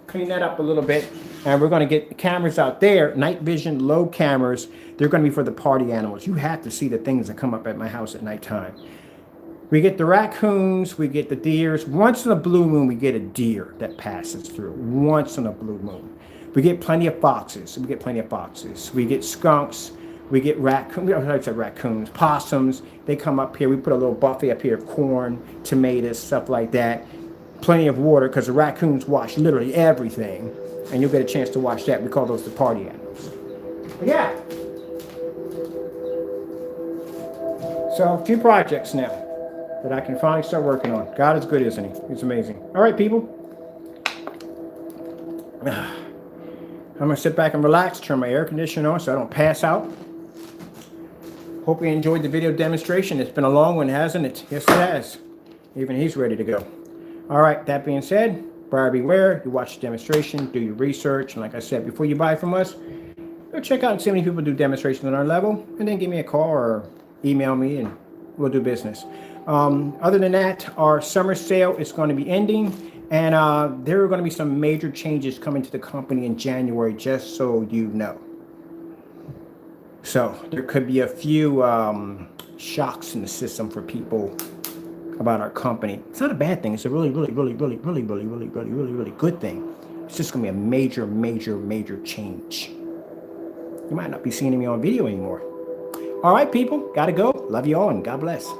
clean that up a little bit, and we're going to get cameras out there, night vision, low cameras. They're going to be for the party animals. You have to see the things that come up at my house at nighttime. We get the raccoons, we get the deers. Once in a blue moon, we get a deer that passes through. Once in a blue moon. We get plenty of foxes. We get skunks. We get raccoons, possums. They come up here. We put a little buffet up here of corn, tomatoes, stuff like that. Plenty of water, because the raccoons watch literally everything, and you'll get a chance to watch that. We call those the party animals. But yeah. So a few projects now that I can finally start working on. God is good, isn't he? He's amazing. All right, people. I'm going to sit back and relax, turn my air conditioner on so I don't pass out. Hope you enjoyed the video demonstration. It's been a long one, hasn't it? Yes, it has. Even he's ready to go. All right, that being said, buyer beware. You watch the demonstration, do your research, and like I said, before you buy from us, go check out and see how many people do demonstrations on our level, and then give me a call or email me, and we'll do business. Other than that, our summer sale is going to be ending, and there are going to be some major changes coming to the company in January, just so you know. So there could be a few shocks in the system for people about our company. It's not a bad thing. It's a really good thing. It's just going to be a major change. You might not be seeing me on video anymore. All right, people. Gotta go. Love you all, and God bless.